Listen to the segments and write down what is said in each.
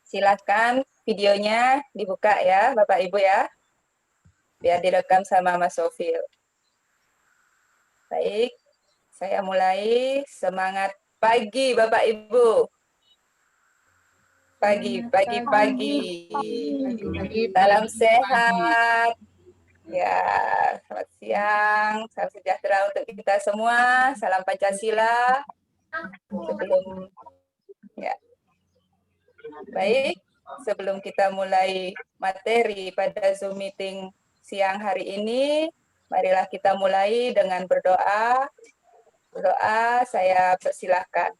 Silakan videonya dibuka ya, Bapak Ibu ya. Biar direkam sama Mas Sofil. Baik, saya mulai. Semangat pagi Bapak Ibu. Pagi. Salam sehat. Ya, selamat siang. Salam sejahtera untuk kita semua. Salam Pancasila. Sebelum kita mulai materi pada Zoom meeting siang hari ini, marilah kita mulai dengan berdoa. Berdoa, saya persilahkan.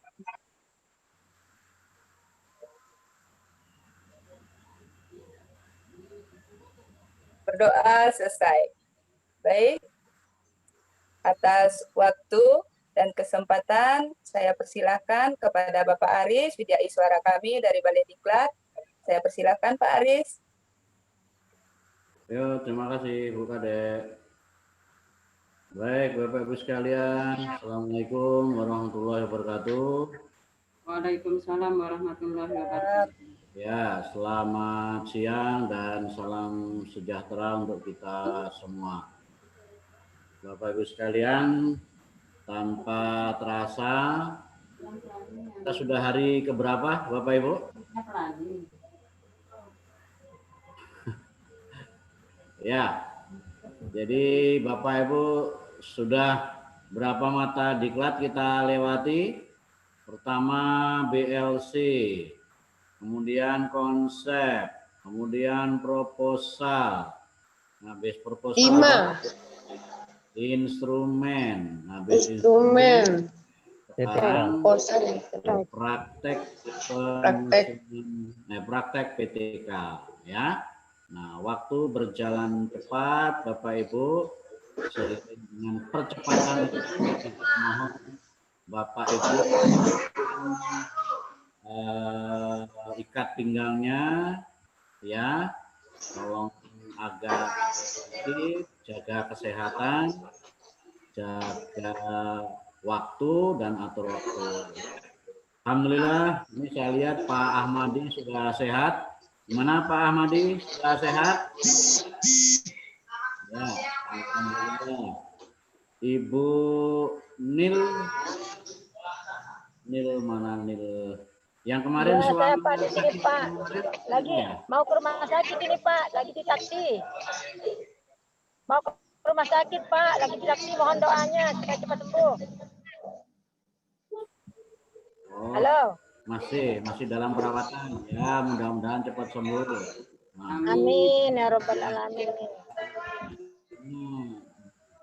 Berdoa selesai. Baik, atas waktu dan kesempatan, saya persilahkan kepada Bapak Aris, Widya Iswara kami dari Balai Diklat. Saya persilahkan Pak Aris. Yo, terima kasih Bu Kadek. Baik, Bapak Ibu sekalian, Assalamualaikum warahmatullahi wabarakatuh. Waalaikumsalam warahmatullahi wabarakatuh. Ya, selamat siang dan salam sejahtera untuk kita semua. Bapak Ibu sekalian, tanpa terasa, kita sudah hari keberapa Bapak Ibu? Ya, jadi Bapak Ibu sudah berapa mata diklat kita lewati? Pertama BLC, kemudian konsep, kemudian proposal, habis proposal, instrumen, habis instrumen, sekarang praktek PTK, ya. Nah, waktu berjalan cepat, Bapak Ibu, seiring dengan percepatan itu, kita mohon Bapak Ibu ikat pinggangnya, ya, tolong agak aktif, jaga kesehatan, jaga waktu dan atur waktu. Alhamdulillah, ini saya lihat Pak Ahmadi sudah sehat. Gimana Pak Ahmadi, sudah sehat? Ya, alhamdulillah. Ibu Nil mana Nil? Yang kemarin ya, saya Pak di sini Pak. Lagi ya. mau ke rumah sakit ini Pak, lagi di taksi. Mau ke rumah sakit Pak, lagi di taksi, mohon doanya supaya cepat sembuh. Oh, halo. Masih dalam perawatan. Ya, mudah-mudahan cepat sembuh. Nah. Amin ya robbal alamin.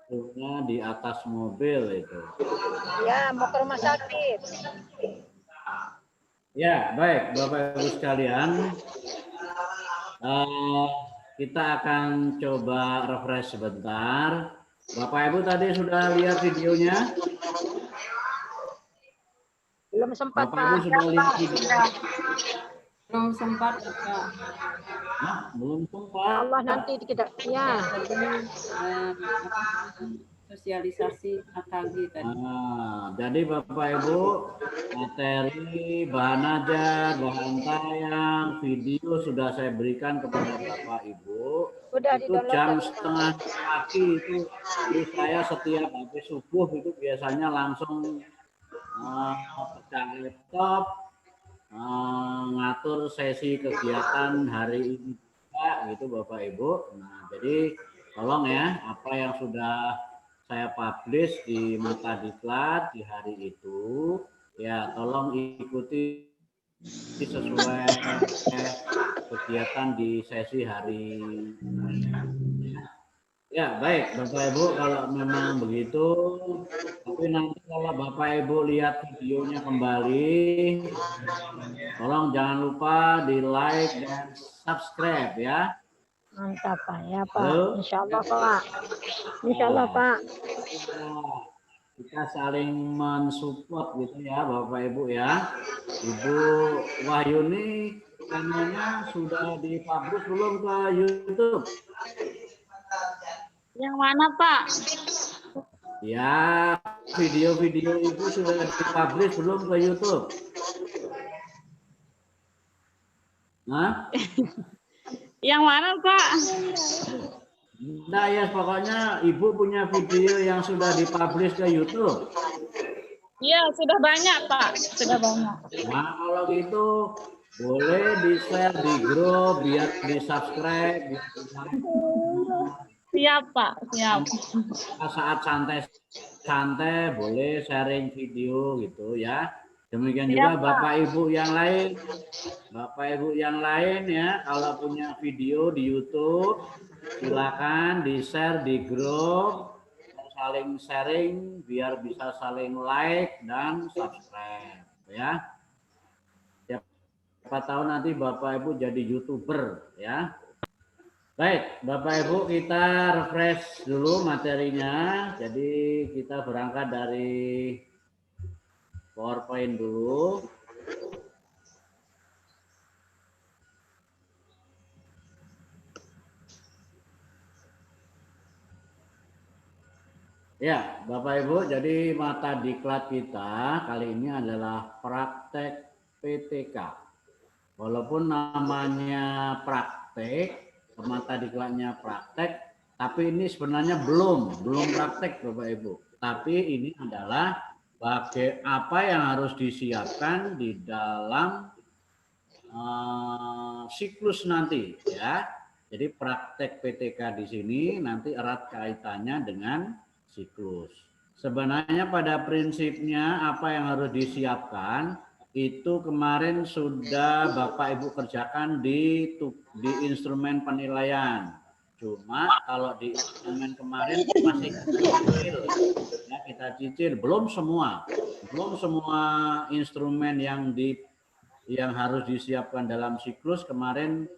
Truknya di atas mobil itu. Ya, mau ke rumah sakit. Ya, baik Bapak Ibu sekalian. Kita akan coba refresh sebentar. Bapak Ibu tadi sudah lihat videonya? Belum sempat Bapak Ibu sudah lihat videonya? Belum sempat Pak. Nah, belum sempat. Allah nanti kita ya. Sosialisasi AKG tadi. Jadi Bapak Ibu, materi, bahan ajar, bahan tayang, video sudah saya berikan kepada Bapak Ibu. Sudah itu jam setengah pagi itu saya setiap habis subuh itu biasanya langsung pecah laptop, ngatur sesi kegiatan hari ini juga gitu Bapak Ibu. Nah, jadi tolong ya apa yang sudah saya publish di Mata Diklat di hari itu, ya tolong ikuti sesuai kegiatan di sesi hari ini. Ya baik Bapak Ibu, kalau memang begitu, tapi nanti kalau Bapak Ibu lihat videonya kembali, tolong jangan lupa di like dan subscribe ya. Mantap Pak, ya Pak. Insya Allah Pak. Insya Allah Pak. Kita saling mensupport gitu ya Bapak Ibu ya. Ibu Wahyuni channelnya sudah dipublish belum ke YouTube? Yang mana Pak? Ya, video-video Ibu sudah dipublish belum ke YouTube? Nah, Yang mana, Pak? nah ya pokoknya Ibu punya video yang sudah dipublish ke YouTube. Iya, sudah banyak, Pak. Sudah banyak. Nah, kalau gitu boleh di-share di grup biar di-subscribe, biar di-like. Siap, Pak. Siap. Saat santai-santai boleh sharing video gitu ya. Demikian Siap, juga Pak. Bapak Ibu yang lain. Bapak Ibu yang lain ya, kalau punya video di YouTube silakan di-share di grup, saling sharing biar bisa saling like dan subscribe ya. Siapa tahu nanti Bapak Ibu jadi YouTuber ya. Baik, Bapak Ibu kita refresh dulu materinya. Jadi kita berangkat dari PowerPoint dulu. Ya, Bapak Ibu, jadi mata diklat kita kali ini adalah praktek PTK. Walaupun namanya praktek, mata diklatnya praktek, tapi ini sebenarnya belum praktek Bapak Ibu. Tapi ini adalah apa yang harus disiapkan di dalam siklus nanti ya. Jadi praktek PTK di sini nanti erat kaitannya dengan siklus. Sebenarnya pada prinsipnya apa yang harus disiapkan itu kemarin sudah Bapak Ibu kerjakan di instrumen penilaian. Cuma kalau di instrumen kemarin masih cicil, ya kita cicil, belum semua instrumen yang harus disiapkan dalam siklus kemarin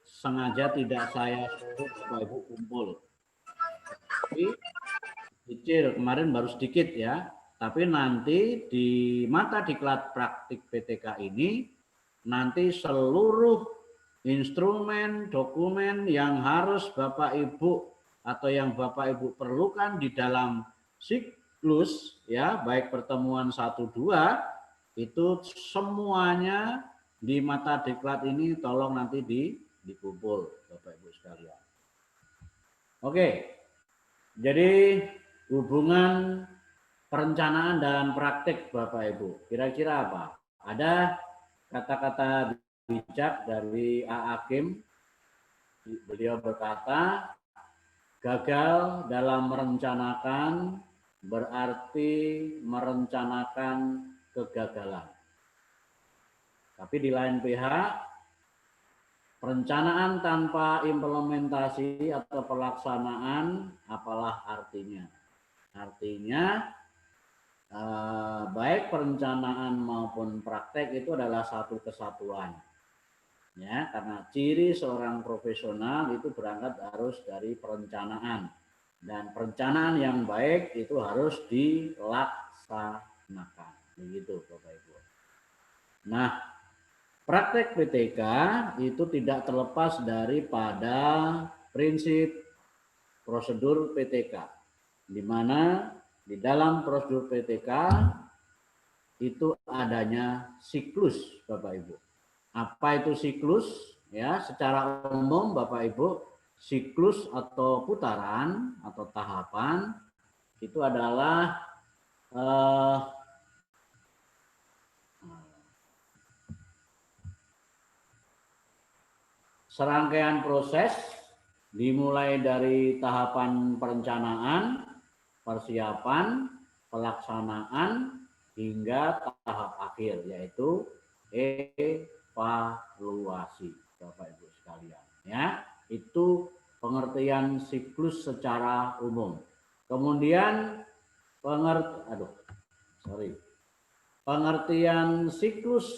sengaja tidak saya suruh Bapak Ibu kumpul. Tapi kecil kemarin baru sedikit ya, tapi nanti di mata diklat praktik PTK ini nanti seluruh instrumen dokumen yang harus Bapak Ibu atau yang Bapak Ibu perlukan di dalam siklus ya, baik pertemuan 1 2 itu semuanya di mata diklat ini tolong nanti dikumpul Bapak Ibu sekalian. Oke. Jadi hubungan perencanaan dan praktik Bapak Ibu, kira-kira apa? Ada kata-kata bijak dari A. Hakim, beliau berkata, gagal dalam merencanakan berarti merencanakan kegagalan. Tapi di lain pihak, perencanaan tanpa implementasi atau pelaksanaan apalah artinya? Artinya baik perencanaan maupun praktek itu adalah satu kesatuan. Ya, karena ciri seorang profesional itu berangkat harus dari perencanaan. Dan perencanaan yang baik itu harus dilaksanakan. Begitu Bapak Ibu. Nah, praktek PTK itu tidak terlepas daripada prinsip prosedur PTK, di mana di dalam prosedur PTK itu adanya siklus, Bapak Ibu. Apa itu siklus? Ya, secara umum Bapak Ibu, siklus atau putaran atau tahapan itu adalah serangkaian proses dimulai dari tahapan perencanaan, persiapan, pelaksanaan hingga tahap akhir yaitu evaluasi Bapak Ibu sekalian ya. Itu pengertian siklus secara umum. Kemudian pengertian siklus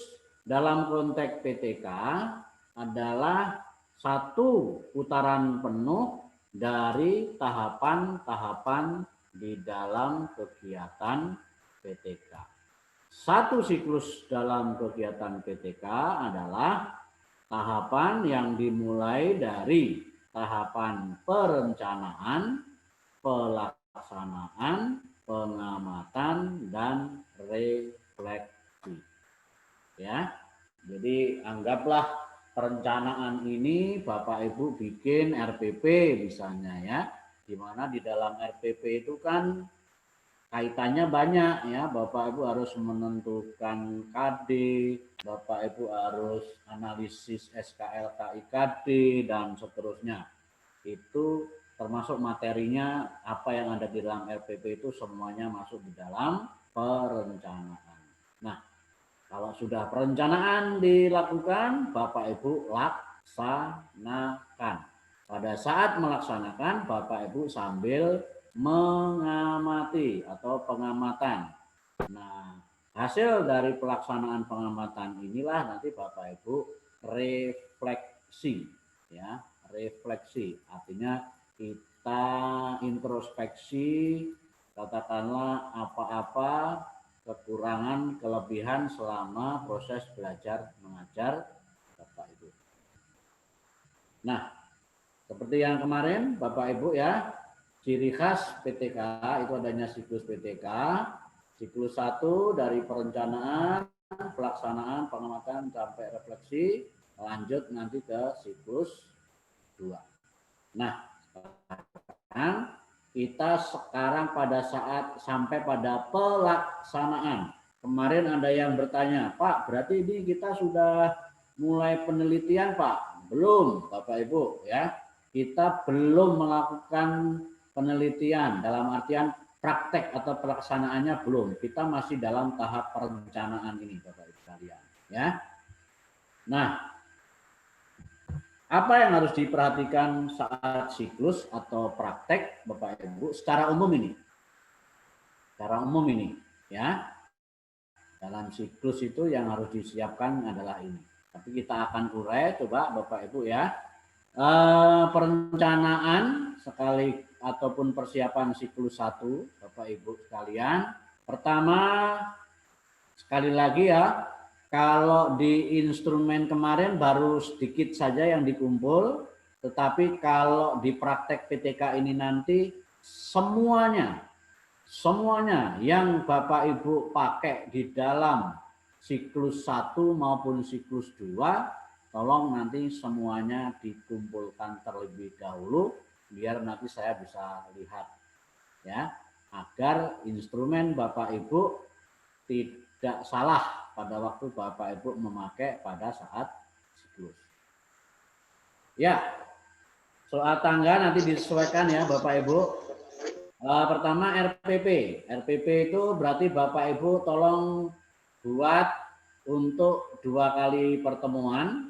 dalam konteks PTK adalah satu putaran penuh dari tahapan-tahapan di dalam kegiatan PTK. Satu siklus dalam kegiatan PTK adalah tahapan yang dimulai dari tahapan perencanaan, pelaksanaan, pengamatan, dan refleksi. Ya, jadi anggaplah perencanaan ini Bapak Ibu bikin RPP misalnya ya, di mana di dalam RPP itu kan kaitannya banyak ya, Bapak Ibu harus menentukan KD, Bapak Ibu harus analisis SKL KIKD dan seterusnya. Itu termasuk materinya apa yang ada di dalam RPP itu semuanya masuk di dalam perencanaan. Nah, kalau sudah perencanaan dilakukan, Bapak Ibu laksanakan. Pada saat melaksanakan, Bapak Ibu sambil mengamati atau pengamatan. Nah, hasil dari pelaksanaan pengamatan inilah nanti Bapak Ibu refleksi, ya, refleksi. Artinya kita introspeksi, katakanlah apa-apa kekurangan, kelebihan selama proses belajar mengajar Bapak Ibu. Nah, seperti yang kemarin Bapak Ibu ya, ciri khas PTK itu adanya siklus PTK, siklus 1 dari perencanaan, pelaksanaan, pengamatan sampai refleksi, lanjut nanti ke siklus 2. Nah, kita sekarang pada saat sampai pada pelaksanaan. Kemarin ada yang bertanya, Pak, berarti ini kita sudah mulai penelitian, Pak? Belum, Bapak Ibu ya. Kita belum melakukan penelitian dalam artian praktek atau pelaksanaannya belum. Kita masih dalam tahap perencanaan ini, Bapak Ibu sekalian, ya. Nah, apa yang harus diperhatikan saat siklus atau praktek, Bapak Ibu, secara umum ini? Secara umum ini, ya. Dalam siklus itu yang harus disiapkan adalah ini. Tapi kita akan urai, coba Bapak Ibu ya. Perencanaan sekali ataupun persiapan siklus 1, Bapak Ibu sekalian. Pertama, sekali lagi ya, kalau di instrumen kemarin baru sedikit saja yang dikumpul, tetapi kalau di praktek PTK ini nanti semuanya yang Bapak Ibu pakai di dalam siklus 1 maupun siklus 2, tolong nanti semuanya dikumpulkan terlebih dahulu biar nanti saya bisa lihat ya, agar instrumen Bapak Ibu tidak salah pada waktu Bapak Ibu memakai pada saat siklus. Ya, soal tangga nanti disesuaikan ya Bapak Ibu. Pertama RPP. RPP itu berarti Bapak Ibu tolong buat untuk 2 kali pertemuan.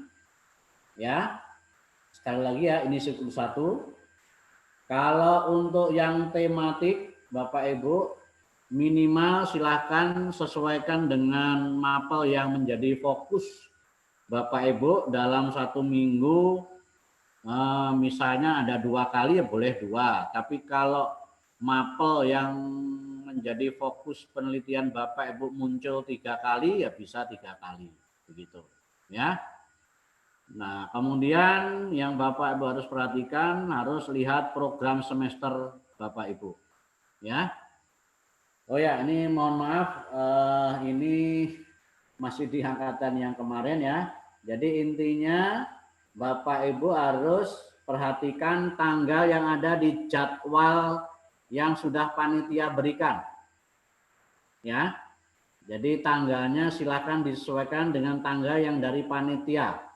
Ya, sekali lagi ya, ini siklus 1. Kalau untuk yang tematik, Bapak Ibu, minimal silahkan sesuaikan dengan mapel yang menjadi fokus Bapak Ibu dalam 1 minggu. Misalnya ada 2 kali ya boleh 2. Tapi kalau mapel yang menjadi fokus penelitian Bapak Ibu muncul 3 kali ya bisa 3 kali. Begitu. Ya. Nah, kemudian yang Bapak Ibu harus perhatikan, harus lihat program semester Bapak Ibu. Ya. Oh ya, ini mohon maaf, ini masih di angkatan yang kemarin ya. Jadi intinya Bapak Ibu harus perhatikan tanggal yang ada di jadwal yang sudah panitia berikan. Ya. Jadi tanggalnya silakan disesuaikan dengan tanggal yang dari panitia.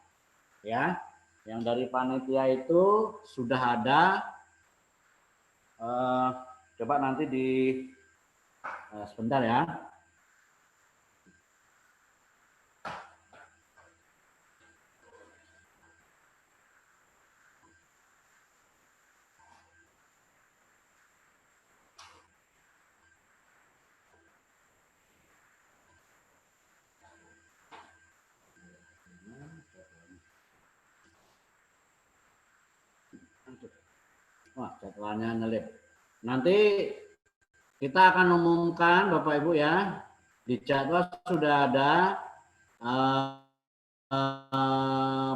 Ya, yang dari panitia itu sudah ada. Coba nanti di sebentar ya. Wah, jadwalnya nyelip. Nanti kita akan umumkan Bapak Ibu ya. Di jadwal sudah ada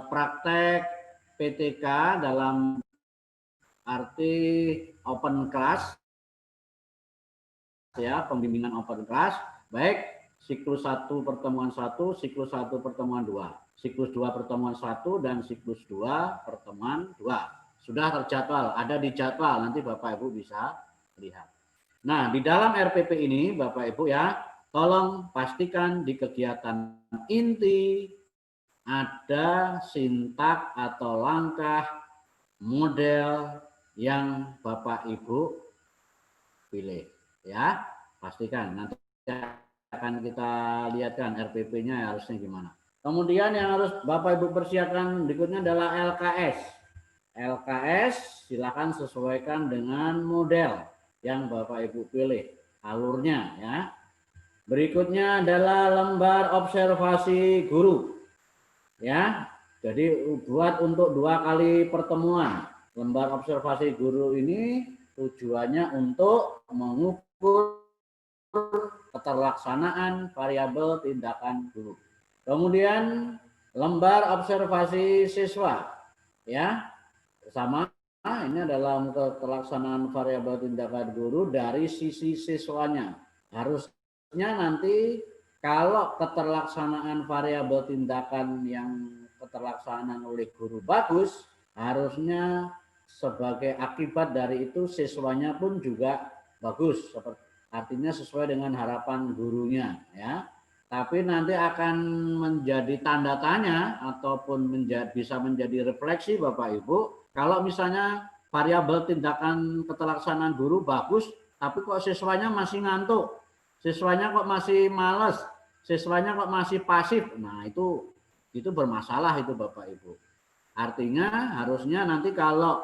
praktek PTK dalam arti open class ya, pembimbingan open class. Baik, siklus 1 pertemuan 1, siklus 1 pertemuan 2, siklus 2 pertemuan 1, dan siklus 2 pertemuan 2. Sudah terjadwal, ada di jadwal, nanti Bapak Ibu bisa lihat. Nah, di dalam RPP ini Bapak Ibu ya, tolong pastikan di kegiatan inti ada sintak atau langkah model yang Bapak Ibu pilih ya, pastikan nanti akan kita lihatkan RPP-nya harusnya gimana. Kemudian yang harus Bapak Ibu persiapkan berikutnya adalah LKS. LKS silakan sesuaikan dengan model yang Bapak Ibu pilih alurnya ya. Berikutnya adalah lembar observasi guru ya. Jadi buat untuk 2 kali pertemuan. Lembar observasi guru ini tujuannya untuk mengukur keterlaksanaan variabel tindakan guru. Kemudian lembar observasi siswa ya, sama ini adalah keterlaksanaan variabel tindakan guru dari sisi siswanya. Harusnya nanti kalau keterlaksanaan variabel tindakan yang keterlaksanaan oleh guru bagus, harusnya sebagai akibat dari itu siswanya pun juga bagus, artinya sesuai dengan harapan gurunya ya. Tapi nanti akan menjadi tanda tanya ataupun bisa menjadi refleksi Bapak Ibu kalau misalnya variabel tindakan keterlaksanaan guru bagus tapi kok siswanya masih ngantuk, siswanya kok masih males, siswanya kok masih pasif. Nah, itu bermasalah itu Bapak Ibu. Artinya harusnya nanti kalau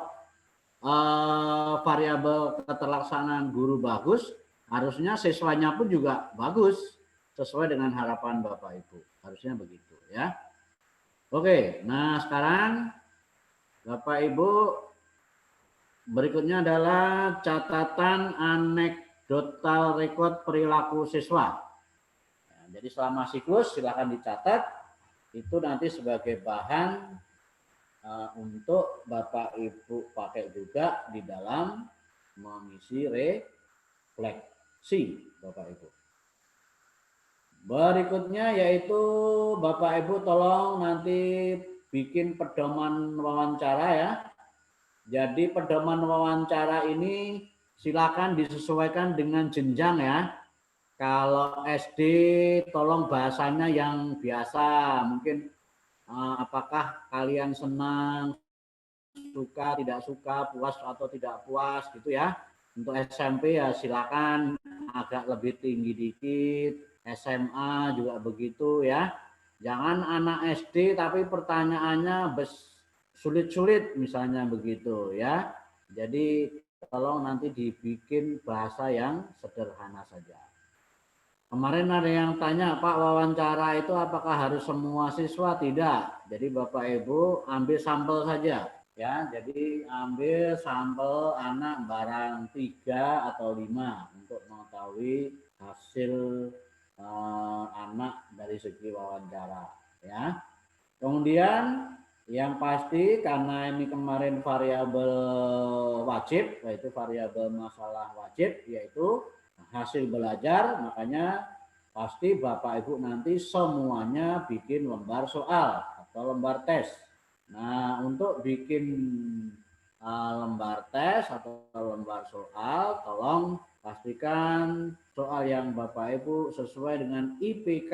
variabel keterlaksanaan guru bagus, harusnya siswanya pun juga bagus sesuai dengan harapan Bapak Ibu. Harusnya begitu ya. Oke, nah sekarang Bapak Ibu berikutnya adalah catatan anekdotal rekod perilaku siswa. Nah, jadi selama siklus silakan dicatat, itu nanti sebagai bahan untuk Bapak Ibu pakai juga di dalam mengisi refleksi Bapak Ibu. Berikutnya yaitu Bapak Ibu tolong nanti bikin pedoman wawancara ya. Jadi pedoman wawancara ini silakan disesuaikan dengan jenjang ya. Kalau SD tolong bahasanya yang biasa, mungkin apakah kalian senang, suka, tidak suka, puas atau tidak puas gitu ya. Untuk SMP ya silakan agak lebih tinggi dikit. SMA juga begitu ya. Jangan anak SD tapi pertanyaannya sulit-sulit misalnya begitu ya. Jadi tolong nanti dibikin bahasa yang sederhana saja. Kemarin ada yang tanya, Pak, wawancara itu apakah harus semua siswa? Tidak. Jadi Bapak Ibu ambil sampel saja ya. Jadi ambil sampel anak barang 3 atau 5 untuk mengetahui hasil anak dari segi wawancara ya. Kemudian yang pasti karena ini kemarin variabel wajib, yaitu variabel masalah wajib, yaitu hasil belajar, makanya pasti Bapak Ibu nanti semuanya bikin lembar soal atau lembar tes. Nah, untuk bikin lembar tes atau lembar soal, tolong pastikan soal yang Bapak Ibu sesuai dengan IPK.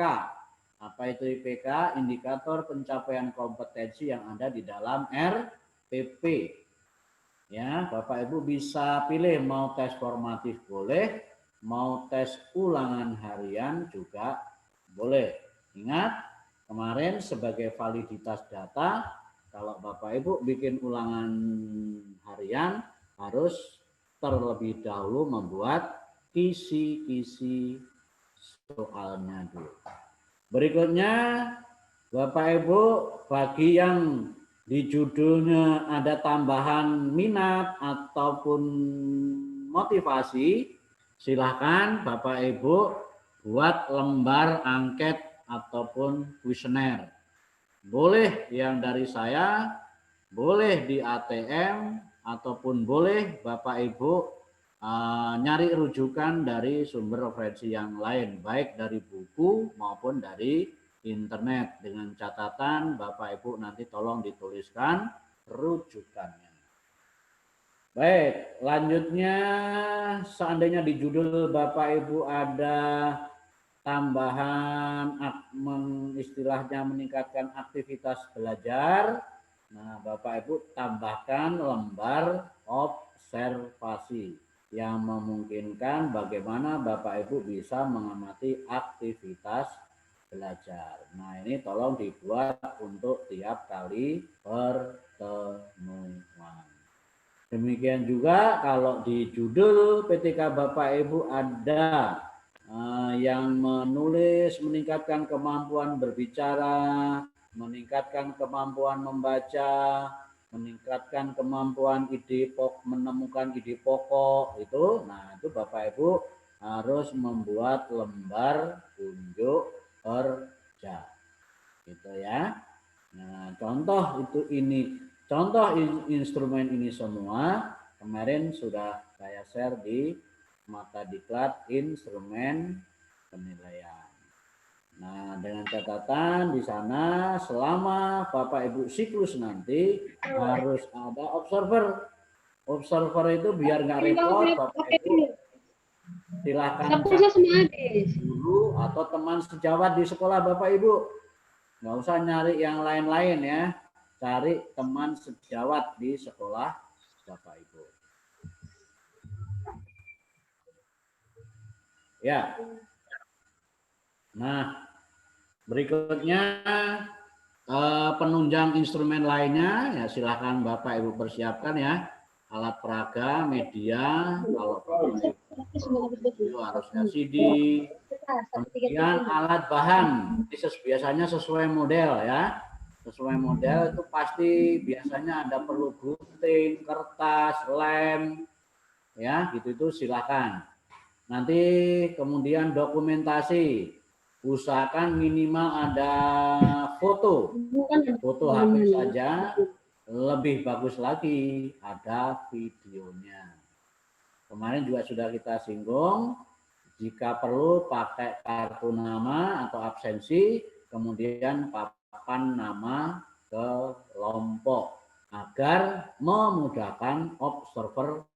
Apa itu IPK? Indikator pencapaian kompetensi yang ada di dalam RPP. Ya, Bapak Ibu bisa pilih mau tes formatif boleh, mau tes ulangan harian juga boleh. Ingat, kemarin sebagai validitas data, kalau Bapak Ibu bikin ulangan harian harus terlebih dahulu membuat kisi-kisi soalnya dulu. Berikutnya, Bapak Ibu, bagi yang di judulnya ada tambahan minat ataupun motivasi, silakan Bapak Ibu buat lembar angket ataupun kuesioner. Boleh yang dari saya, boleh di ATM, ataupun boleh Bapak Ibu nyari rujukan dari sumber referensi yang lain, baik dari buku maupun dari internet. Dengan catatan Bapak Ibu nanti tolong dituliskan rujukannya. Baik, lanjutnya seandainya di judul Bapak Ibu ada tambahan istilahnya meningkatkan aktivitas belajar, nah Bapak Ibu tambahkan lembar observasi yang memungkinkan bagaimana Bapak Ibu bisa mengamati aktivitas belajar. Nah ini tolong dibuat untuk tiap kali pertemuan. Demikian juga kalau di judul PTK Bapak Ibu ada yang menulis meningkatkan kemampuan berbicara, meningkatkan kemampuan membaca, meningkatkan kemampuan menemukan ide pokok itu. Nah, itu Bapak Ibu harus membuat lembar unjuk kerja. Gitu ya. Nah, contoh instrumen ini semua kemarin sudah saya share di mata diklat instrumen penilaian. Nah, dengan catatan di sana selama Bapak Ibu siklus nanti harus ada observer. Observer itu biar nggak repot, Bapak Ibu silakan guru atau teman sejawat di sekolah Bapak Ibu. Nggak usah nyari yang lain-lain ya. Cari teman sejawat di sekolah Bapak Ibu. Ya. Nah, berikutnya penunjang instrumen lainnya ya silahkan Bapak Ibu persiapkan ya. Alat peraga, media, kalau itu harusnya CD. Kemudian alat bahan, biasanya sesuai model ya. Sesuai model itu pasti biasanya ada perlu gunting, kertas, lem, ya gitu itu silakan. Nanti kemudian dokumentasi, usahakan minimal ada foto HP saja, lebih bagus lagi ada videonya. Kemarin juga sudah kita singgung, jika perlu pakai kartu nama atau absensi, kemudian papan nama kelompok agar memudahkan observer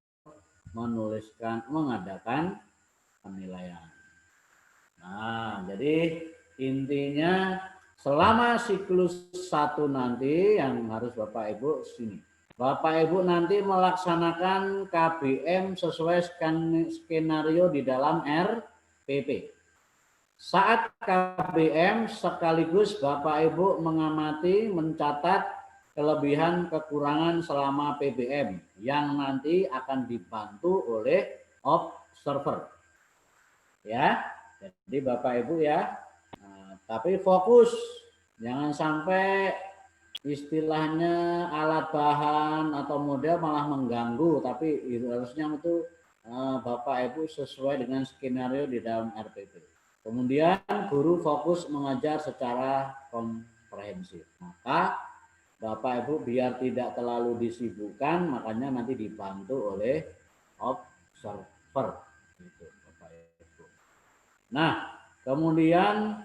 mengadakan penilaian. Nah, jadi intinya selama siklus 1 nanti yang harus Bapak Ibu sini. Bapak Ibu nanti melaksanakan KBM sesuai skenario di dalam RPP. Saat KBM sekaligus Bapak Ibu mengamati, mencatat kelebihan kekurangan selama PBM yang nanti akan dibantu oleh observer. Ya, jadi Bapak Ibu ya. Nah, tapi fokus jangan sampai istilahnya alat bahan atau model malah mengganggu, tapi harusnya itu Bapak Ibu sesuai dengan skenario di dalam RPP. Kemudian guru fokus mengajar secara komprehensif. Maka Bapak Ibu biar tidak terlalu disibukkan, makanya nanti dibantu oleh observer. Gitu, Bapak Ibu. Nah, kemudian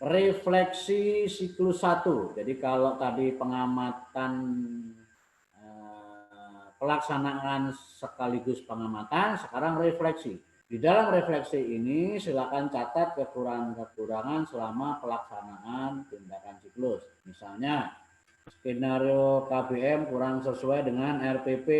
refleksi siklus 1. Jadi kalau tadi pengamatan pelaksanaan sekaligus pengamatan, sekarang refleksi. Di dalam refleksi ini silakan catat kekurangan-kekurangan selama pelaksanaan tindakan siklus. Misalnya skenario KBM kurang sesuai dengan RPP.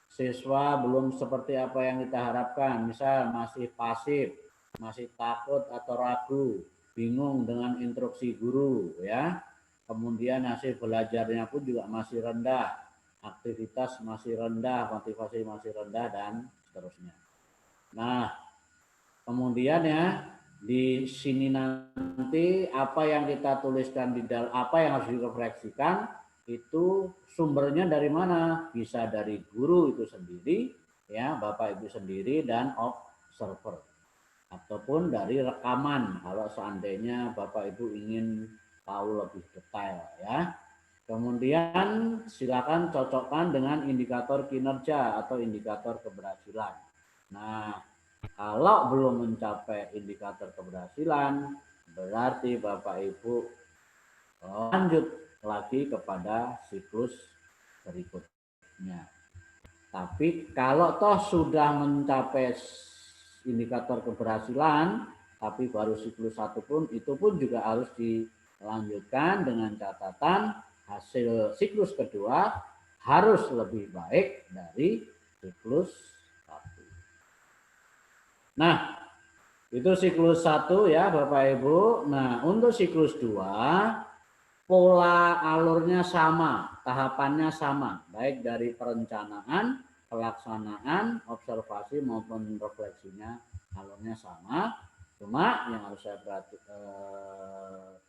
Siswa belum seperti apa yang kita harapkan. Misal masih pasif, masih takut atau ragu, bingung dengan instruksi guru ya. Kemudian hasil belajarnya pun juga masih rendah, aktivitas masih rendah, motivasi masih rendah dan seterusnya. Nah, kemudian ya di sini nanti apa yang kita tuliskan di dalam apa yang harus direfleksikan itu sumbernya dari mana? Bisa dari guru itu sendiri ya, Bapak Ibu sendiri dan observer. Ataupun dari rekaman kalau seandainya Bapak Ibu ingin tahu lebih detail ya. Kemudian silakan cocokkan dengan indikator kinerja atau indikator keberhasilan. Nah, kalau belum mencapai indikator keberhasilan, berarti Bapak Ibu lanjut lagi kepada siklus berikutnya. Tapi kalau toh sudah mencapai indikator keberhasilan, tapi baru siklus 1 pun, itu pun juga harus dilanjutkan dengan catatan hasil siklus kedua harus lebih baik dari siklus 1. Nah, itu siklus 1 ya Bapak Ibu. Nah, untuk siklus 2, pola alurnya sama, tahapannya sama, baik dari perencanaan, pelaksanaan, observasi maupun refleksinya alurnya sama. Cuma yang harus saya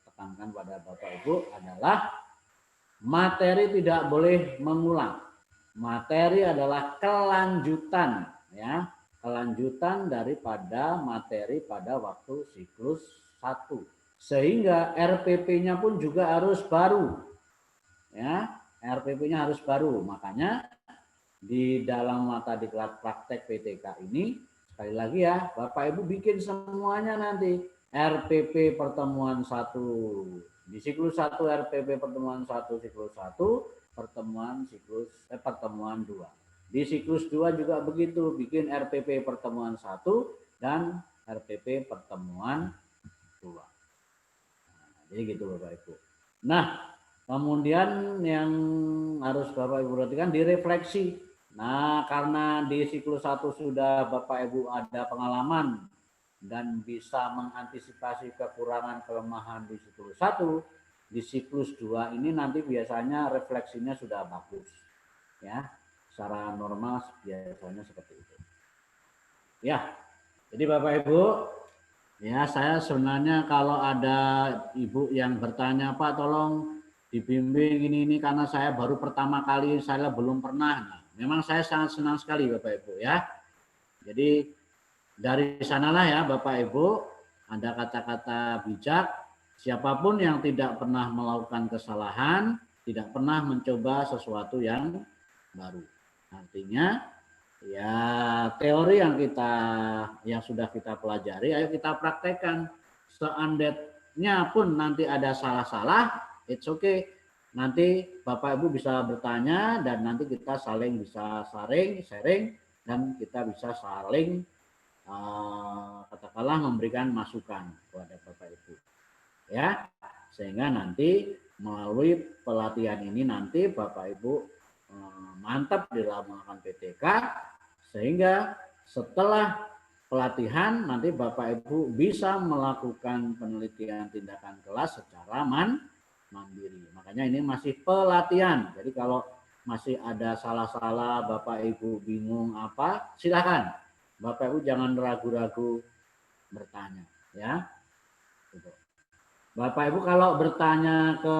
tekankan pada Bapak Ibu adalah materi tidak boleh mengulang. Materi adalah kelanjutan ya, kelanjutan daripada materi pada waktu siklus 1. Sehingga RPP-nya pun juga harus baru. Ya, RPP-nya harus baru. Makanya di dalam mata diklat praktek PTK ini sekali lagi ya, Bapak Ibu bikin semuanya nanti. RPP pertemuan 1 di siklus 1, RPP pertemuan 1 siklus 1, pertemuan 2. Di siklus 2 juga begitu, bikin RPP pertemuan 1 dan RPP pertemuan 2. Nah, jadi gitu Bapak Ibu. Nah, kemudian yang harus Bapak Ibu perhatikan direfleksi. Nah, karena di siklus 1 sudah Bapak Ibu ada pengalaman dan bisa mengantisipasi kekurangan kelemahan di siklus 1, di siklus 2 ini nanti biasanya refleksinya sudah bagus. Ya, secara normal biasanya seperti itu. Ya, jadi Bapak Ibu, ya saya sebenarnya kalau ada Ibu yang bertanya, Pak tolong dibimbing ini karena saya baru pertama kali, saya belum pernah. Nah, memang saya sangat senang sekali Bapak Ibu ya. Jadi dari sanalah ya Bapak Ibu, ada kata-kata bijak, siapapun yang tidak pernah melakukan kesalahan, tidak pernah mencoba sesuatu yang baru. Artinya ya teori yang sudah kita pelajari, ayo kita praktekkan. Seandainya pun nanti ada salah-salah, it's okay. Nanti Bapak Ibu bisa bertanya dan nanti kita bisa sharing dan kita bisa saling katakanlah memberikan masukan kepada Bapak Ibu ya, sehingga nanti melalui pelatihan ini nanti Bapak Ibu mantap di dalam melakukan PTK, sehingga setelah pelatihan nanti Bapak Ibu bisa melakukan penelitian tindakan kelas secara mandiri. Makanya ini masih pelatihan, jadi kalau masih ada salah-salah Bapak Ibu bingung apa, silakan Bapak Ibu jangan ragu-ragu bertanya ya. Bapak Ibu kalau bertanya ke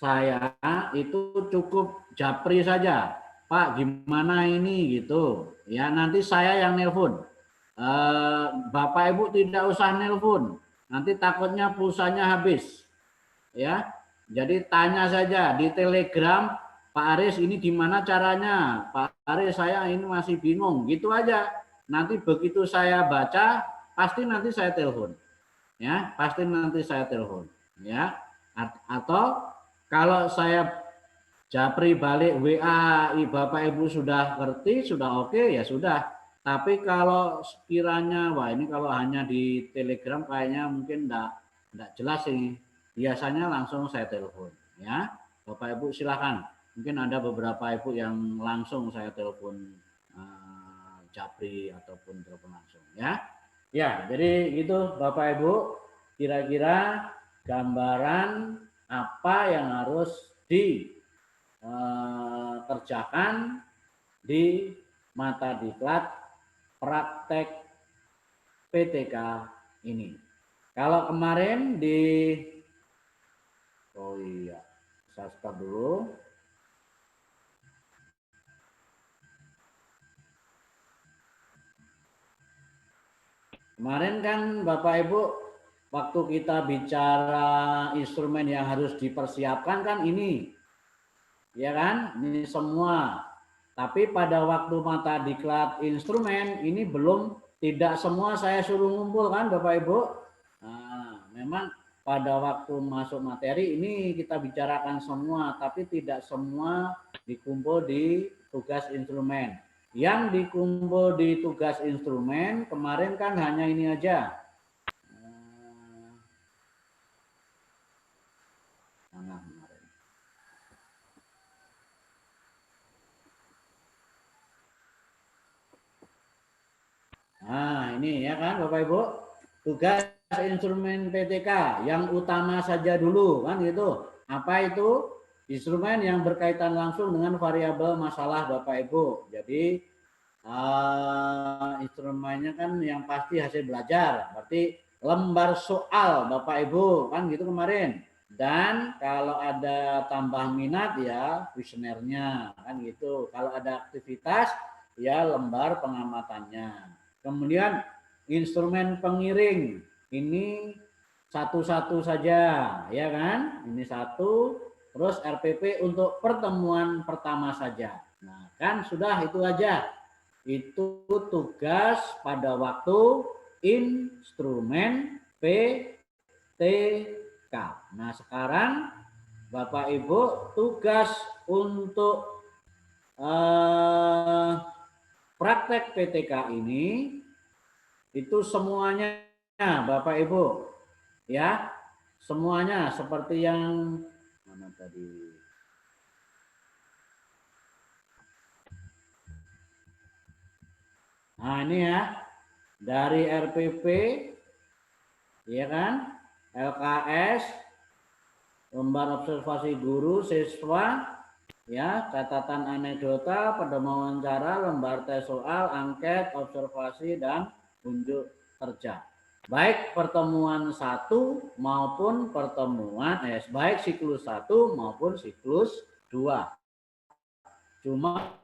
saya itu cukup japri saja, Pak gimana ini gitu ya, nanti saya yang nelpon. Bapak Ibu tidak usah nelpon, nanti takutnya pulsanya habis ya. Jadi tanya saja di Telegram, Pak Aris ini gimana caranya, Pak Aris saya ini masih bingung, gitu aja. Nanti begitu saya baca pasti nanti saya telepon ya, pasti nanti saya telepon ya. Atau kalau saya japri balik WA Bapak Ibu sudah ngerti, sudah oke ya sudah. Tapi kalau sekiranya wah ini kalau hanya di Telegram kayaknya mungkin enggak jelas ini, biasanya langsung saya telepon ya. Bapak Ibu silakan, mungkin ada beberapa Ibu yang langsung saya telepon japri ataupun telepon langsung ya. Ya, jadi itu Bapak Ibu, kira-kira gambaran apa yang harus dikerjakan di mata diklat praktek PTK ini. Kalau kemarin oh iya, saya stop dulu. Kemarin kan Bapak Ibu waktu kita bicara instrumen yang harus dipersiapkan kan ini, ya kan? Ini semua. Tapi pada waktu mata diklat instrumen ini belum, tidak semua saya suruh ngumpul kan Bapak Ibu. Nah, memang pada waktu masuk materi ini kita bicarakan semua, tapi tidak semua dikumpul di tugas instrumen. Yang dikumpul di tugas instrumen kemarin kan hanya ini aja. Nah, ini ya kan Bapak Ibu, tugas instrumen PTK yang utama saja dulu kan gitu. Apa itu? Instrumen yang berkaitan langsung dengan variabel masalah Bapak Ibu. Jadi instrumennya kan yang pasti hasil belajar, berarti lembar soal Bapak Ibu kan gitu kemarin. Dan kalau ada tambah minat ya kuesionernya kan gitu. Kalau ada aktivitas ya lembar pengamatannya. Kemudian instrumen pengiring ini satu-satu saja, ya kan? Ini satu, terus RPP untuk pertemuan pertama saja. Nah, kan sudah itu aja. Itu tugas pada waktu instrumen PTK. Nah, sekarang Bapak Ibu tugas untuk praktek PTK ini itu semuanya Bapak Ibu ya, semuanya seperti yang mana tadi. Nah, ini ya dari RPP ya kan, LKS, lembar observasi guru siswa ya, catatan anekdota, pada wawancara, lembar tes soal, angket, observasi, dan unjuk kerja. Baik pertemuan 1 maupun pertemuan baik siklus 1 maupun siklus 2. Cuma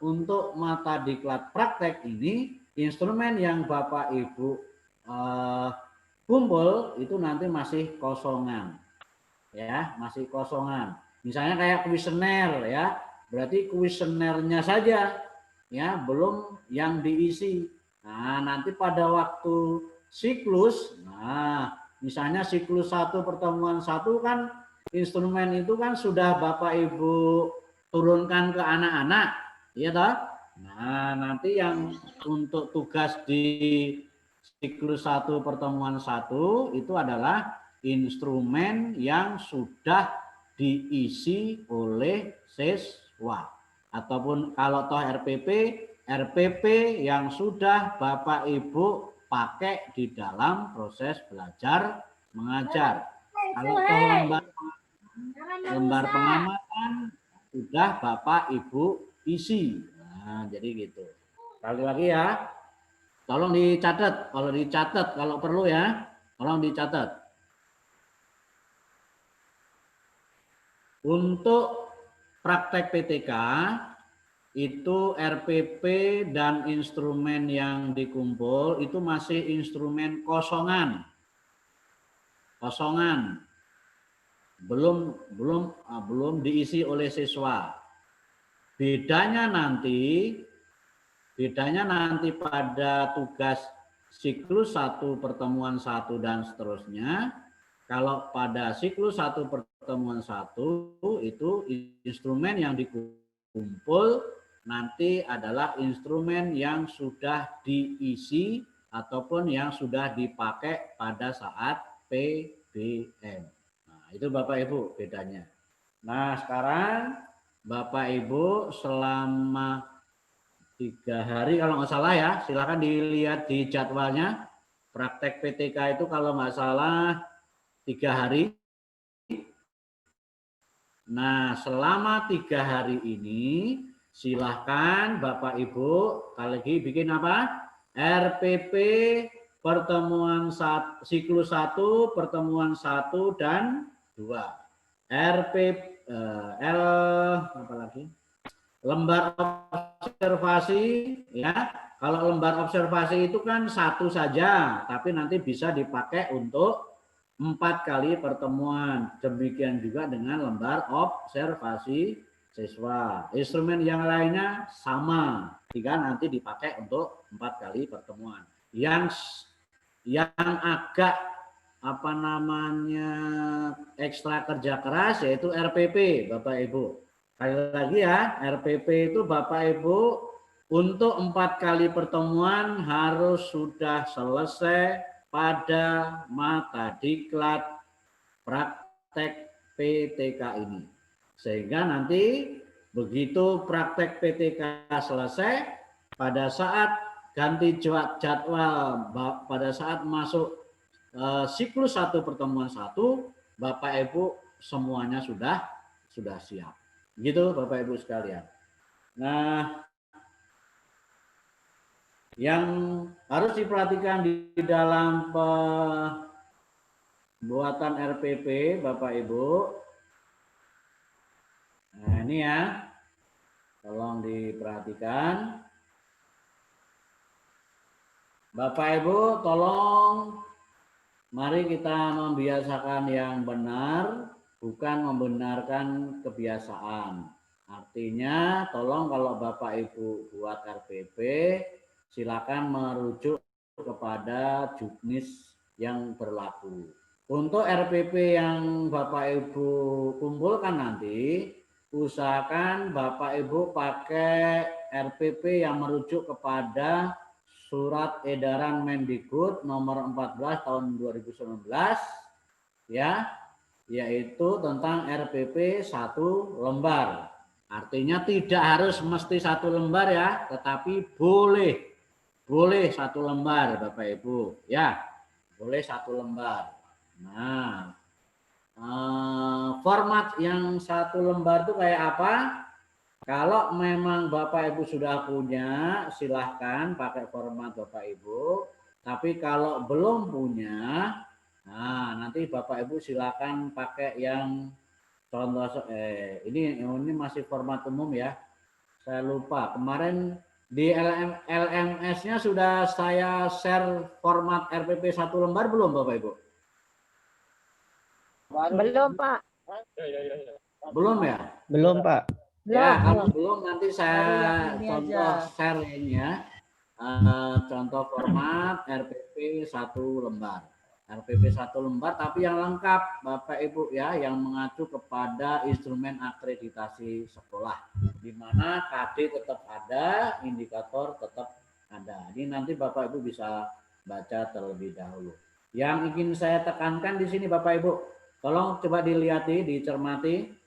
untuk mata diklat praktek ini, instrumen yang Bapak Ibu kumpul itu nanti masih kosongan. Ya, masih kosongan. Misalnya kayak kuesioner ya, berarti kuesionernya saja ya, belum yang diisi. Nah, nanti pada waktu siklus, nah misalnya siklus 1 pertemuan 1 kan instrumen itu kan sudah Bapak Ibu turunkan ke anak-anak, ya toh? Nah, nanti yang untuk tugas di siklus 1 pertemuan 1 itu adalah instrumen yang sudah diisi oleh siswa, ataupun kalau toh RPP yang sudah Bapak Ibu pakai di dalam proses belajar mengajar. Kalau toh lembar pengamatan sudah Bapak Ibu isi. Nah, jadi gitu. Sekali lagi ya, tolong dicatat, kalau perlu ya, tolong dicatat. Untuk praktek PTK itu RPP dan instrumen yang dikumpul itu masih instrumen kosongan. Belum diisi oleh siswa. Bedanya nanti pada tugas siklus 1 pertemuan 1 dan seterusnya. Kalau pada siklus 1 pertemuan 1 itu instrumen yang dikumpul nanti adalah instrumen yang sudah diisi ataupun yang sudah dipakai pada saat PBM. Nah, itu Bapak Ibu bedanya. Nah, sekarang Bapak Ibu selama 3 hari kalau nggak salah ya, silakan dilihat di jadwalnya. Praktek PTK itu kalau nggak salah 3 hari. Nah, selama 3 hari ini silahkan Bapak Ibu lagi bikin apa? RPP pertemuan siklus 1, pertemuan 1 dan 2. Apa lagi? Lembar observasi ya. Kalau lembar observasi itu kan 1 saja, tapi nanti bisa dipakai untuk 4 kali pertemuan. Demikian juga dengan lembar observasi siswa. Instrumen yang lainnya sama, jika nanti dipakai untuk 4 kali pertemuan. Yang agak apa namanya ekstra kerja keras yaitu RPP, Bapak Ibu. Sekali lagi ya, RPP itu Bapak Ibu untuk 4 kali pertemuan harus sudah selesai pada mata diklat praktek PTK ini. Sehingga nanti begitu praktek PTK selesai, pada saat ganti jadwal, pada saat masuk siklus 1 pertemuan 1, Bapak Ibu semuanya sudah siap. Gitu Bapak Ibu sekalian. Nah, yang harus diperhatikan di dalam pembuatan RPP Bapak Ibu. Nah, ini ya. Tolong diperhatikan. Bapak Ibu tolong mari kita membiasakan yang benar, bukan membenarkan kebiasaan. Artinya tolong kalau Bapak Ibu buat RPP, silakan merujuk kepada juknis yang berlaku. Untuk RPP yang Bapak Ibu kumpulkan nanti, usahakan Bapak Ibu pakai RPP yang merujuk kepada Surat Edaran Mendikbud nomor 14 tahun 2019 ya, yaitu tentang RPP 1 lembar. Artinya tidak harus mesti 1 lembar ya, tetapi boleh 1 lembar Bapak Ibu ya, boleh 1 lembar. Nah, format yang 1 lembar itu kayak apa? Kalau memang Bapak Ibu sudah punya, silahkan pakai format Bapak Ibu. Tapi kalau belum punya, nah nanti Bapak Ibu silahkan pakai yang contoh. Ini masih format umum ya. Saya lupa kemarin di LMS-nya sudah saya share format RPP 1 lembar belum Bapak Ibu? Belum, Pak. Belum ya? Belum, Pak. Ya, kalau belum nanti saya contoh share ini ya. Contoh format RPP 1 lembar. RPP 1 lembar tapi yang lengkap Bapak Ibu ya, yang mengacu kepada instrumen akreditasi sekolah. Di mana KD tetap ada, indikator tetap ada. Ini nanti Bapak Ibu bisa baca terlebih dahulu. Yang ingin saya tekankan di sini Bapak Ibu, tolong coba dilihat, dicermati.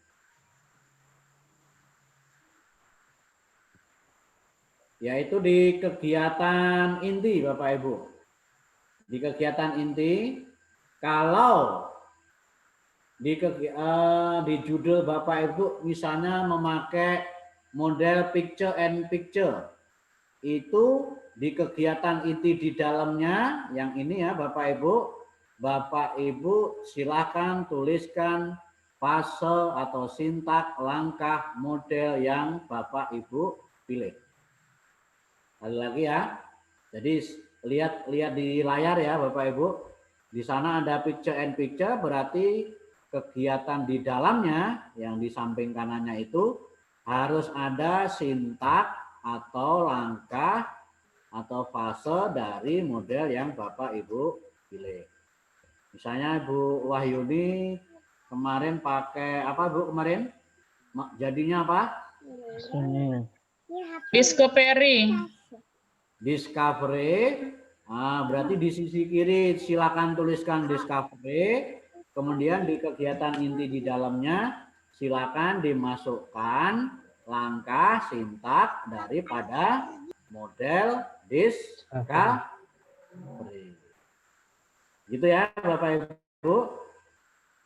Yaitu di kegiatan inti Bapak Ibu. Di kegiatan inti, kalau di judul Bapak Ibu misalnya memakai model picture and picture, itu di kegiatan inti di dalamnya, yang ini ya Bapak Ibu silakan tuliskan fase atau sintak langkah model yang Bapak Ibu pilih. Sekali lagi ya, jadi lihat di layar ya Bapak Ibu, di sana ada picture and picture, berarti kegiatan di dalamnya yang di samping kanannya itu harus ada sintak atau langkah atau fase dari model yang Bapak Ibu pilih. Misalnya Bu Wahyuni kemarin pakai apa Bu kemarin? Jadinya apa? Discovery. Nah, berarti di sisi kiri silakan tuliskan discovery. Kemudian di kegiatan inti di dalamnya silakan dimasukkan langkah sintak daripada model discovery. Gitu ya Bapak Ibu.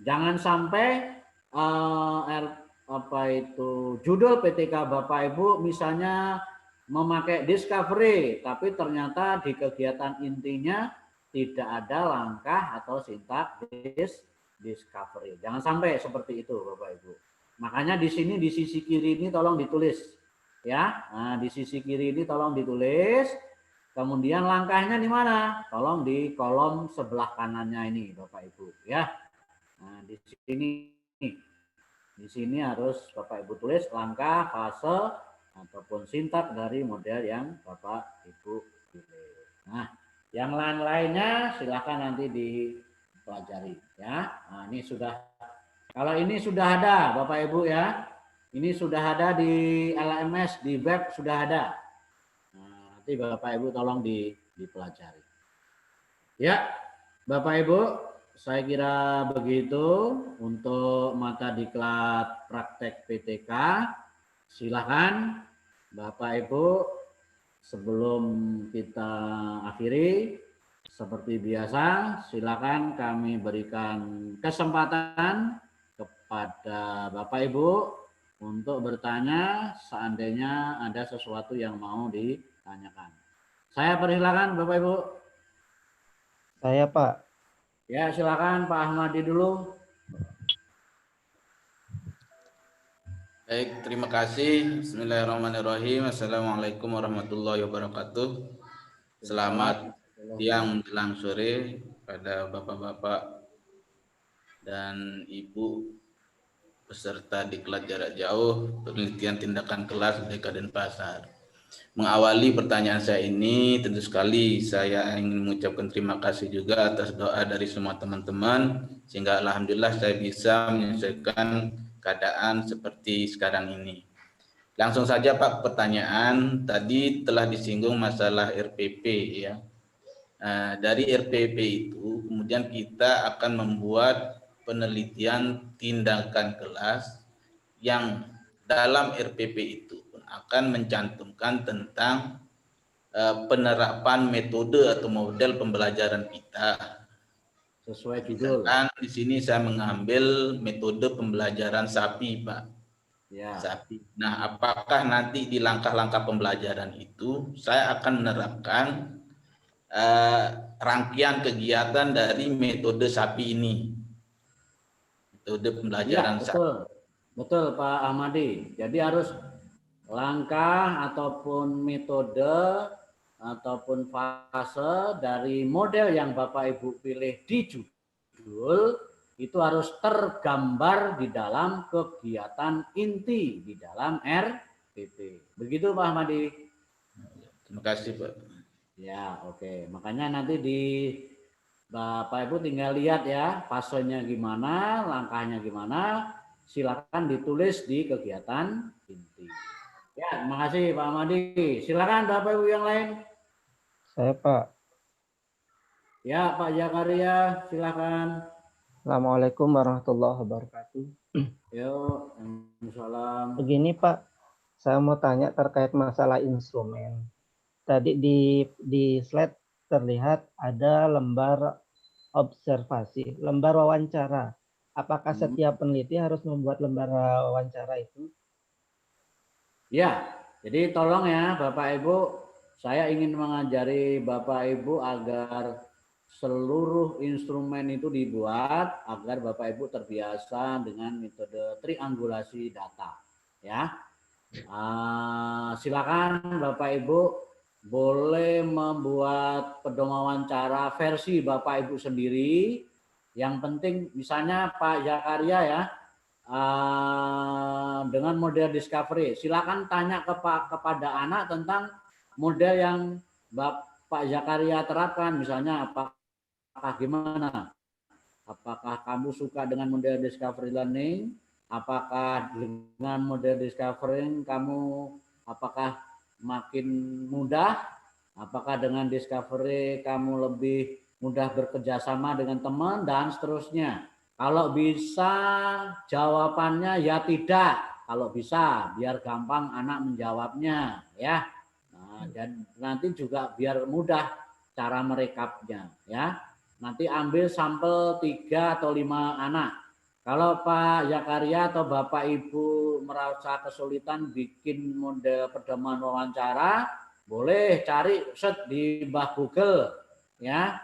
Jangan sampai judul PTK Bapak Ibu misalnya memakai discovery, tapi ternyata di kegiatan intinya tidak ada langkah atau sintak discovery. Jangan sampai seperti itu Bapak Ibu. Makanya di sini di sisi kiri ini tolong ditulis ya. Nah, di sisi kiri ini tolong ditulis Kemudian langkahnya di mana? Tolong di kolom sebelah kanannya ini, Bapak Ibu, ya. Nah, di sini harus Bapak Ibu tulis langkah, fase, ataupun sintak dari model yang Bapak Ibu pilih. Nah, yang lain-lainnya silakan nanti dipelajari, ya. Nah, ini sudah, kalau ini sudah ada, Bapak Ibu, ya. Ini sudah ada di LMS, di web sudah ada. Nanti Bapak Ibu tolong dipelajari. Ya, Bapak Ibu, saya kira begitu untuk mata diklat praktek PTK. Silakan Bapak Ibu, sebelum kita akhiri, seperti biasa, silakan kami berikan kesempatan kepada Bapak Ibu untuk bertanya seandainya ada sesuatu yang mau ditanyakan. Saya persilakan Bapak Ibu. Saya Pak. Ya, silakan Pak Ahmadi dulu. Baik, terima kasih. Bismillahirrahmanirrahim. Assalamualaikum warahmatullahi wabarakatuh. Selamat siang menjelang sore pada Bapak-Bapak dan Ibu peserta diklat jarak jauh penelitian tindakan kelas BK Denpasar. Mengawali pertanyaan saya ini, tentu sekali saya ingin mengucapkan terima kasih juga atas doa dari semua teman-teman, sehingga alhamdulillah saya bisa menyelesaikan keadaan seperti sekarang ini. Langsung saja Pak, pertanyaan tadi telah disinggung masalah RPP ya. Dari RPP itu kemudian kita akan membuat penelitian tindakan kelas yang dalam RPP itu akan mencantumkan tentang penerapan metode atau model pembelajaran kita. Sesuai judul. Dan di sini saya mengambil metode pembelajaran SAPI, Pak. Ya. SAPI. Nah, apakah nanti di langkah-langkah pembelajaran itu saya akan menerapkan rangkaian kegiatan dari metode SAPI ini? Metode pembelajaran ya, SAPI. Betul Pak Ahmadi. Jadi harus langkah ataupun metode ataupun fase dari model yang Bapak Ibu pilih di judul itu harus tergambar di dalam kegiatan inti di dalam RPP. Begitu Pak Ahmadi. Terima kasih Pak. Ya, oke. Makanya nanti di Bapak Ibu tinggal lihat ya fasenya gimana, langkahnya gimana. Silakan ditulis di kegiatan inti. Ya, terima kasih Pak Ahmadi. Silakan Bapak Ibu yang lain. Saya Pak. Ya, Pak Zakaria, silakan. Assalamualaikum warahmatullahi wabarakatuh. Yuk, salam. Begini Pak, saya mau tanya terkait masalah instrumen. Tadi di slide terlihat ada lembar observasi, lembar wawancara. Apakah setiap peneliti harus membuat lembar wawancara itu? Ya, jadi tolong ya Bapak Ibu, saya ingin mengajari Bapak Ibu agar seluruh instrumen itu dibuat agar Bapak Ibu terbiasa dengan metode triangulasi data. Ya, silakan Bapak Ibu boleh membuat pedoman wawancara versi Bapak Ibu sendiri. Yang penting misalnya Pak Zakaria ya, dengan model discovery. Silakan tanya kepada anak tentang model yang Pak Zakaria terapkan. Misalnya apakah gimana? Apakah kamu suka dengan model discovery learning? Apakah dengan model discovery kamu apakah makin mudah? Apakah dengan discovery kamu lebih mudah bekerja sama dengan teman dan seterusnya? Kalau bisa jawabannya ya tidak. Kalau bisa biar gampang anak menjawabnya ya. Nah, dan nanti juga biar mudah cara merekapnya ya. Nanti ambil sampel 3 atau 5 anak. Kalau Pak Zakaria atau Bapak Ibu merasa kesulitan bikin model pedoman wawancara, boleh cari search di Mbah Google ya.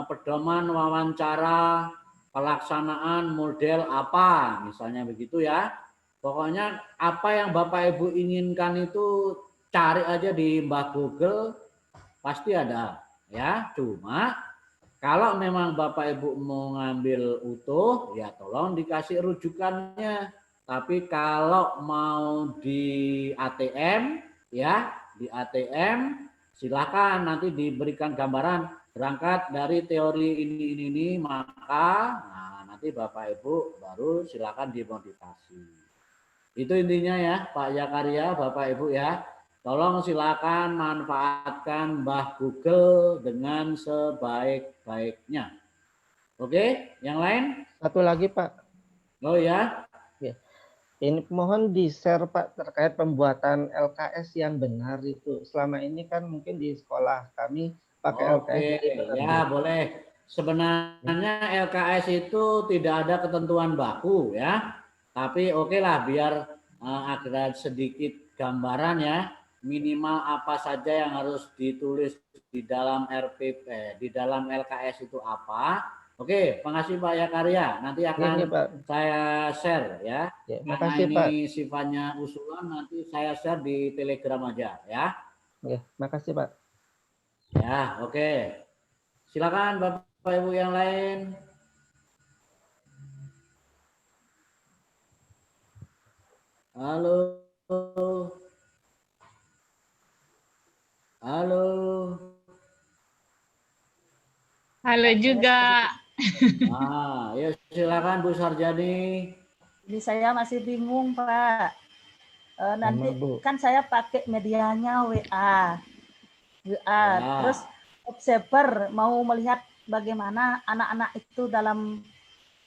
Pedoman wawancara pelaksanaan model apa misalnya begitu ya. Pokoknya apa yang Bapak Ibu inginkan itu cari aja di Mbah Google pasti ada ya. Cuma kalau memang Bapak Ibu mau ngambil utuh ya tolong dikasih rujukannya. Tapi kalau mau di ATM ya, di ATM silakan nanti diberikan gambaran berangkat dari teori ini maka nah, nanti Bapak Ibu baru silakan dimodifikasi. Itu intinya ya Pak Yakaria, Bapak Ibu ya. Tolong silakan manfaatkan Mbah Google dengan sebaik-baiknya. Oke, yang lain? Satu lagi Pak. Oh ya. Ini mohon di-share Pak terkait pembuatan LKS yang benar itu. Selama ini kan mungkin di sekolah kami pakai LKS jadi benar. Ya boleh. Sebenarnya LKS itu tidak ada ketentuan baku ya. Tapi oke lah biar ada sedikit gambaran ya. Minimal apa saja yang harus ditulis di dalam RPP, di dalam LKS itu apa. Oke, makasih Pak Yakaria. Nanti akan Pak. saya share ya. Makasih ini Pak. sifatnya usulan, nanti saya share di Telegram aja ya. Makasih Pak. Ya, oke. Silakan Bapak Ibu yang lain. Halo. Halo. Halo juga. Ya silakan Bu Sarjani. Ini saya masih bingung Pak. Nanti kan saya pakai medianya WA. Terus observer mau melihat bagaimana anak-anak itu dalam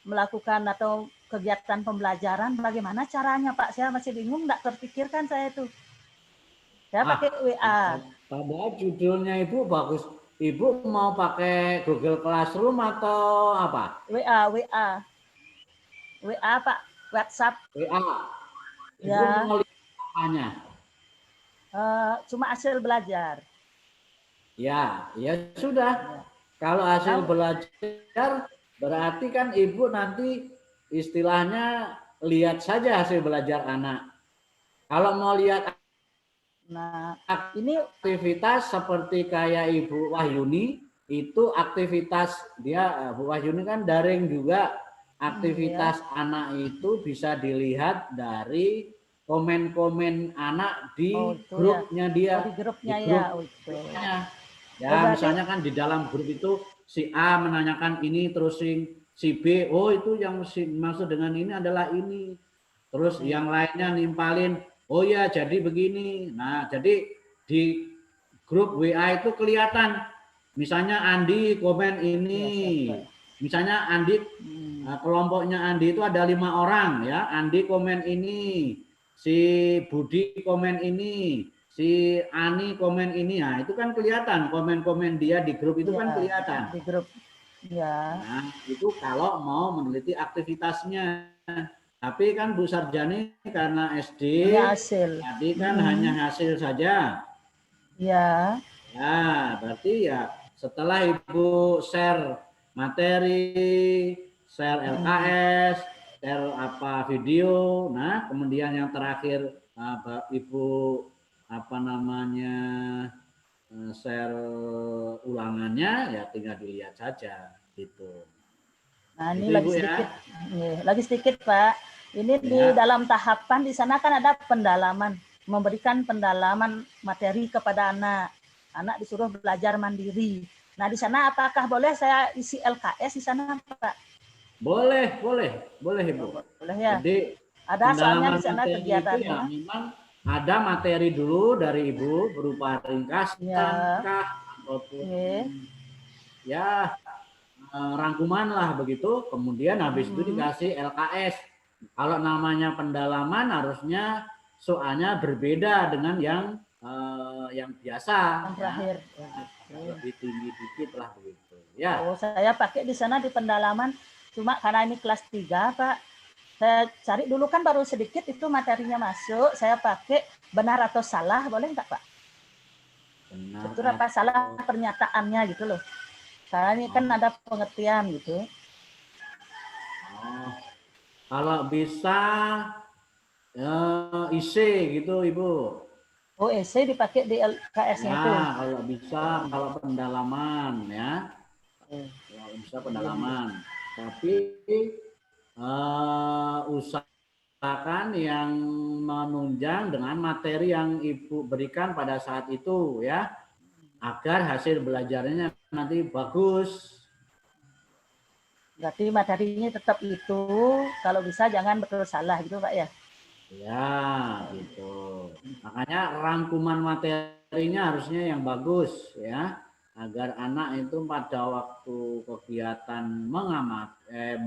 melakukan atau kegiatan pembelajaran, bagaimana caranya Pak? Saya masih bingung, nggak terpikirkan saya itu. Saya pakai WA. Padahal judulnya Ibu bagus. Ibu mau pakai Google Classroom atau apa? WA Pak, WhatsApp. WA. Ibu Ya. mau lihat apanya? Cuma hasil belajar. Ya sudah. Kalau hasil belajar berarti kan Ibu nanti istilahnya lihat saja hasil belajar anak. Kalau mau lihat ini aktivitas seperti kayak Ibu Wahyuni, itu aktivitas dia Bu Wahyuni kan daring juga. Aktivitas anak itu bisa dilihat dari komen-komen anak di grupnya dia. Di grupnya ya. Misalnya kan di dalam grup itu si A menanyakan ini, terus si B, oh itu yang maksud dengan ini adalah ini. Terus yang lainnya nimpalin, oh ya jadi begini. Nah jadi di grup WA itu kelihatan. Misalnya Andi komen ini. Misalnya Andi, kelompoknya Andi itu ada 5 orang ya. Andi komen ini. Si Budi komen ini. Si Ani komen ini. Nah itu kan kelihatan komen-komen dia di grup itu kan kelihatan. Di grup. Ya. Nah itu kalau mau meneliti aktivitasnya. Tapi kan Bu Sarjani karena SD, tadi kan hanya hasil saja. Ya. Ya, berarti ya setelah Ibu share materi, share LKS, share apa video, nah kemudian yang terakhir Ibu share ulangannya, ya tinggal dilihat saja gitu. Nah ini lagi sedikit, lagi sedikit Pak. Ini di dalam tahapan di sana kan ada pendalaman, memberikan pendalaman materi kepada anak. Anak disuruh belajar mandiri. Nah di sana apakah boleh saya isi LKS di sana Pak? Boleh Ibu. Boleh ya. Jadi ada soalnya di sana kegiatannya. Ya, memang ada materi dulu dari Ibu berupa ringkasan ataupun ya rangkuman lah begitu. Kemudian habis itu dikasih LKS. Kalau namanya pendalaman harusnya soalnya berbeda dengan yang biasa. Yang terakhir. Lebih tinggi dikit lah begitu. Ya. Oh, saya pakai di sana di pendalaman cuma karena ini kelas 3 Pak. Saya cari dulu kan baru sedikit itu materinya masuk. Saya pakai benar atau salah boleh enggak Pak? Betul apa salah pernyataannya gitu loh. Karena ini kan ada pengertian gitu. Kalau bisa isi gitu Ibu. Oh, essay dipakai di LKS-nya itu. Ya, kalau bisa, kalau pendalaman ya. Kalau bisa pendalaman. Tapi usahakan yang menunjang dengan materi yang Ibu berikan pada saat itu ya, agar hasil belajarnya nanti bagus. Berarti materinya tetap itu, kalau bisa jangan betul salah gitu Pak ya? Ya, gitu. Makanya rangkuman materinya harusnya yang bagus ya, agar anak itu pada waktu kegiatan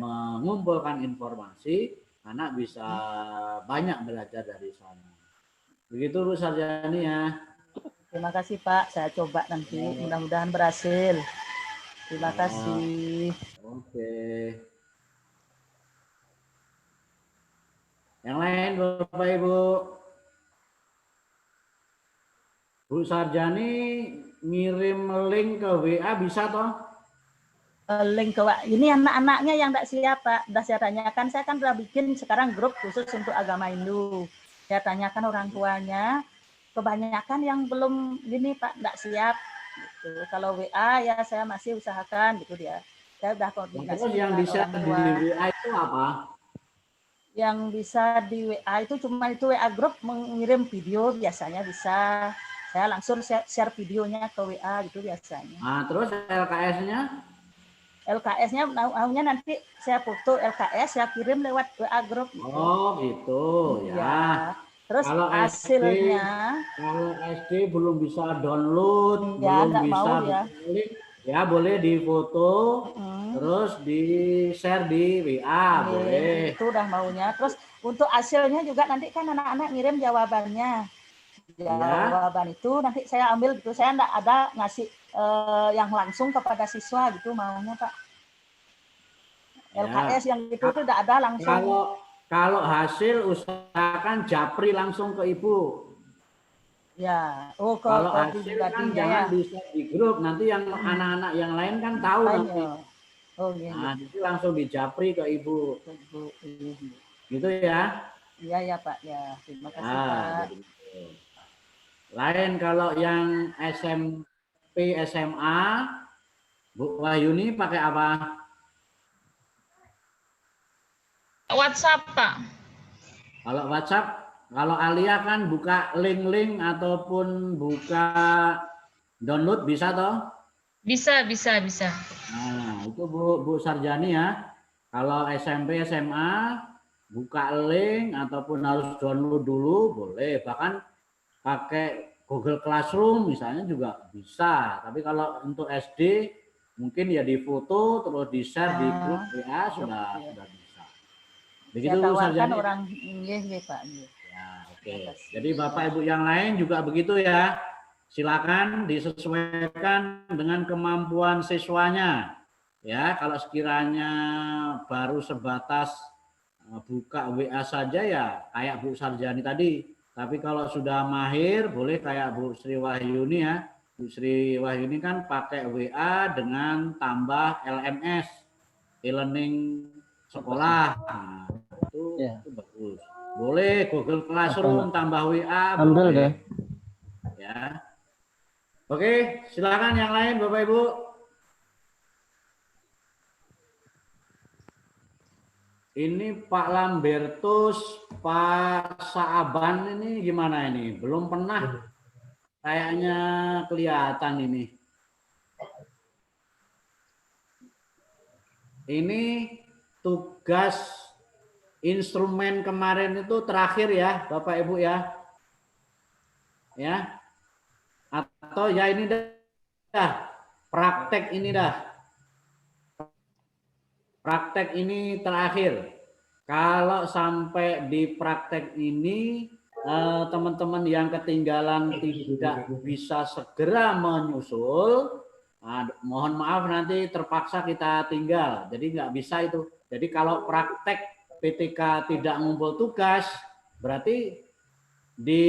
mengumpulkan informasi, anak bisa banyak belajar dari sana. Begitu Bu Sarjani ya. Terima kasih Pak, saya coba nanti, mudah-mudahan berhasil. Terima kasih. Oke. Yang lain Bapak Ibu. Bu Sarjani ngirim link ke WA bisa toh? Link ke ini anak-anaknya yang tidak siap Pak. Sudah saya tanyakan, saya kan sudah bikin sekarang grup khusus untuk agama Hindu. Saya tanyakan orang tuanya, kebanyakan yang belum gini Pak, tidak siap. Gitu. Kalau WA ya saya masih usahakan gitu dia. Saya sudah koordinasi. Terus yang bisa di WA itu apa? Yang bisa di WA itu cuma itu WA grup mengirim video biasanya bisa. Saya langsung share videonya ke WA gitu biasanya. Nah, terus LKS-nya? LKS-nya maunya nanti saya foto LKS, saya kirim lewat WA grup. Gitu. Oh gitu ya. Terus kalau hasilnya kalau SD belum bisa download, ya, belum bisa mau, ya boleh difoto, terus di share di WA boleh. Itu udah maunya. Terus untuk hasilnya juga nanti kan anak-anak ngirim jawabannya. Jawaban itu nanti saya ambil gitu. Saya enggak ada ngasih yang langsung kepada siswa gitu maunya Pak. LKS yang itu tidak ada langsung. Kalau hasil usahakan japri langsung ke Ibu. Ya, kalau hasil kan jangan bisa di grup, nanti yang anak-anak yang lain kan tahu nanti. Nah, itu langsung di japri ke Ibu. Gitu ya? Iya ya Pak, ya. Terima kasih Pak. Gitu. Lain kalau yang SMP, SMA, Bu Wahyuni pakai apa? WhatsApp, Pak. Kalau WhatsApp, kalau Alia kan buka link-link ataupun buka download bisa toh? Bisa. Nah, itu Bu Sarjani ya. Kalau SMP, SMA, buka link ataupun harus download dulu, boleh. Bahkan pakai Google Classroom misalnya juga bisa. Tapi kalau untuk SD, mungkin ya difoto, terus di-share di grup WA sudah bisa. Begitu Bu Sarjani. Orang ini Pak. Ya, oke. Jadi Bapak Ibu yang lain juga begitu ya. Silakan disesuaikan dengan kemampuan siswanya. Ya, kalau sekiranya baru sebatas buka WA saja ya kayak Bu Sarjani tadi. Tapi kalau sudah mahir boleh kayak Bu Sri Wahyuni ya. Bu Sri Wahyuni kan pakai WA dengan tambah LMS, e-learning sekolah. Nah, itu bagus. Boleh Google Classroom tambah WA. Ambil deh. Ya. Oke, silakan yang lain Bapak Ibu. Ini Pak Lambertus, Pak Saaban ini gimana ini? Belum pernah kayaknya kelihatan ini. Ini tugas instrumen kemarin itu terakhir ya Bapak Ibu ya. Ya. Atau ya ini dah praktek ini dah. Praktek ini terakhir. Kalau sampai di praktek ini teman-teman yang ketinggalan tidak bisa segera menyusul, mohon maaf nanti terpaksa kita tinggal. Jadi nggak bisa itu. Jadi kalau praktek PTK tidak ngumpul tugas, berarti di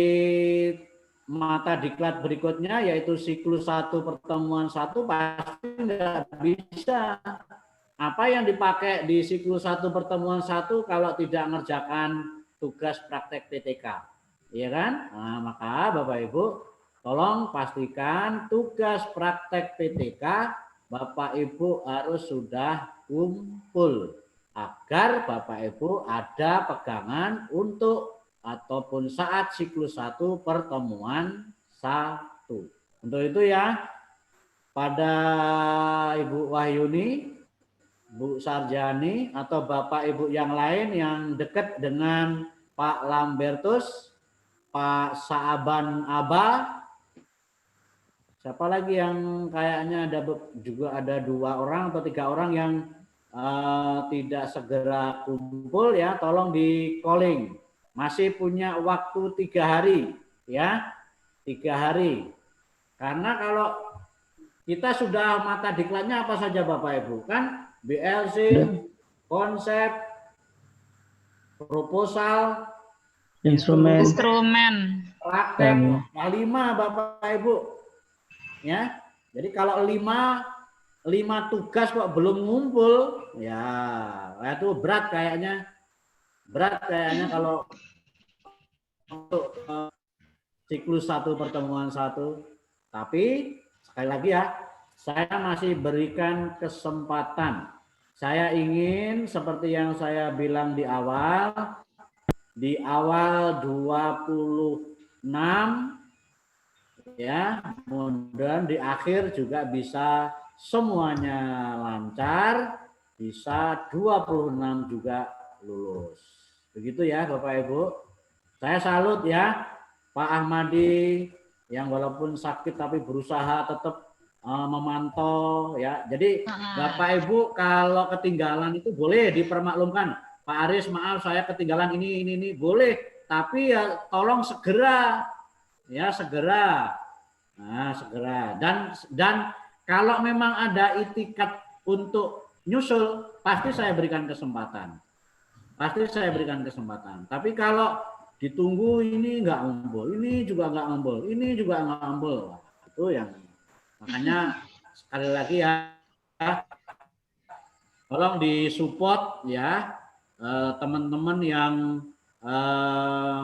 mata diklat berikutnya yaitu siklus 1 pertemuan 1 pasti nggak bisa. Apa yang dipakai di siklus 1 pertemuan 1 kalau tidak mengerjakan tugas praktek PTK? Iya kan? Nah, maka Bapak Ibu tolong pastikan tugas praktek PTK Bapak Ibu harus sudah kumpul agar Bapak Ibu ada pegangan untuk ataupun saat siklus 1 pertemuan 1. Untuk itu ya, pada Ibu Wahyuni, Bu Sarjani, atau Bapak Ibu yang lain yang dekat dengan Pak Lambertus, Pak Saaban Aba, siapa lagi yang kayaknya juga ada 2 orang atau 3 orang yang tidak segera kumpul ya, tolong di calling. Masih punya waktu 3 hari ya, 3 hari. Karena kalau kita sudah mata diklatnya apa saja Bapak Ibu kan, BLC, konsep, proposal, Instrumen. praktek, 5 Bapak Ibu ya. Jadi kalau 5 tugas kok belum ngumpul ya, itu berat kayaknya kalau untuk siklus 1 pertemuan 1. Tapi sekali lagi ya, saya masih berikan kesempatan. Saya ingin seperti yang saya bilang di awal 26 ya, mudah-mudahan di akhir juga bisa semuanya lancar, bisa 26 juga lulus. Begitu ya Bapak Ibu. Saya salut ya Pak Ahmadi yang walaupun sakit tapi berusaha tetap memantau ya. Jadi Bapak Ibu kalau ketinggalan itu boleh dipermaklumkan. Pak Aris, maaf saya ketinggalan ini boleh, tapi ya tolong segera ya, segera. Nah, segera. Dan kalau memang ada itikat untuk nyusul, pasti saya berikan kesempatan. Tapi kalau ditunggu ini nggak ngumpul, ini juga nggak ngumpul, itu yang makanya sekali lagi ya, tolong disupport ya teman-teman yang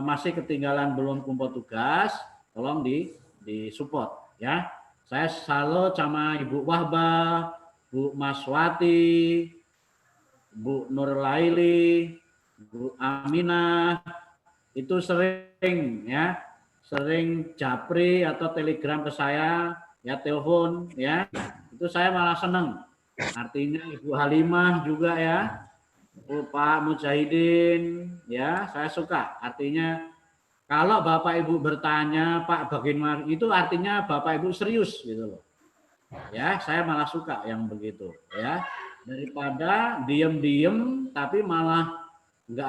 masih ketinggalan belum kumpul tugas, tolong disupport ya. Saya salut sama Ibu Wahbah, Bu Maswati, Bu Nurlaili, Bu Aminah, itu sering japri atau telegram ke saya ya, telepon ya, itu saya malah seneng. Artinya Ibu Halimah juga ya, Pak Mujahidin ya, saya suka. Artinya kalau Bapak Ibu bertanya Pak bagaimana, itu artinya Bapak Ibu serius gitu loh ya. Saya malah suka yang begitu ya, daripada diem tapi malah nggak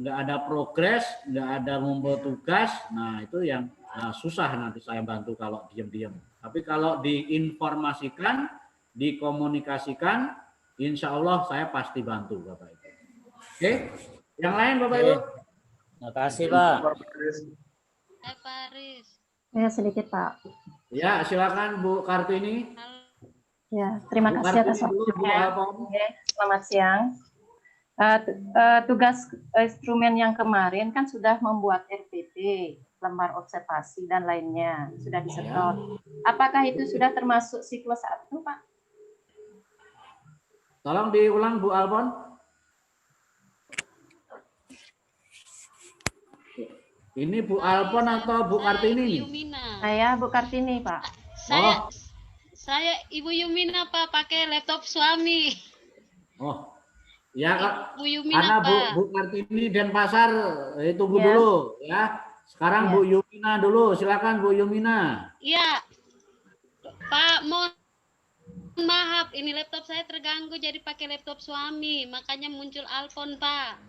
ada progres, nggak ada ngumpul tugas. Nah itu yang susah nanti saya bantu kalau diem. Tapi kalau diinformasikan, dikomunikasikan, insya Allah saya pasti bantu Bapak Ibu. Oke, yang lain Bapak Ibu. Terima kasih Pak. Pak Aris. Ya sedikit Pak. Ya silakan Bu Kartini. Ya terima kasih atas waktunya. Selamat siang. Tugas instrumen yang kemarin kan sudah membuat RPT, lembar observasi dan lainnya sudah disetor. Apakah itu sudah termasuk siklus 1 Pak? Tolong diulang Bu Alpon. Ini Bu Alpon atau Bu Kartini? Saya Bu Kartini Pak. Saya Ibu Yumina Pak, pakai laptop suami. Oh, ya Bu Yumina, karena Pak. Bu Kartini Denpasar, tunggu dulu ya. Sekarang Bu Yumina dulu, silakan Bu Yumina. Iya, Pak, mohon maaf, ini laptop saya terganggu jadi pakai laptop suami, makanya muncul Alpon Pak.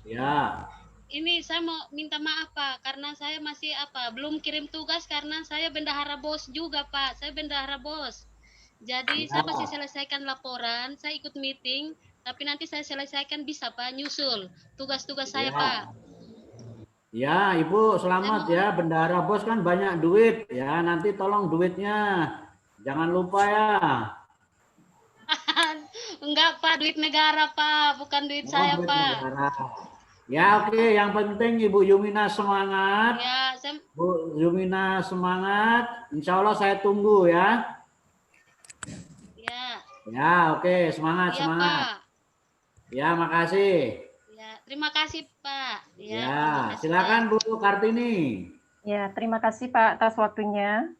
Ya. Ini saya mau minta maaf Pak, karena saya masih belum kirim tugas karena saya bendahara bos juga Pak, saya bendahara bos. Jadi saya masih selesaikan laporan, saya ikut meeting, tapi nanti saya selesaikan bisa Pak nyusul tugas-tugas saya Pak. Ya Ibu selamat ya, bendahara bos kan banyak duit ya, nanti tolong duitnya jangan lupa ya. Enggak Pak, duit negara Pak, bukan duit saya duit Pak. Negara. Ya oke, yang penting Ibu Yumina semangat. Ya, saya Bu Yumina semangat. Insya Allah saya tunggu ya. ya. Ya oke, semangat Iya, semangat. Pak. Ya makasih. Ya, terima kasih, Pak. Ya, Ya terima kasih, silakan Pak. Bu Kartini. Ya, terima kasih Pak atas waktunya.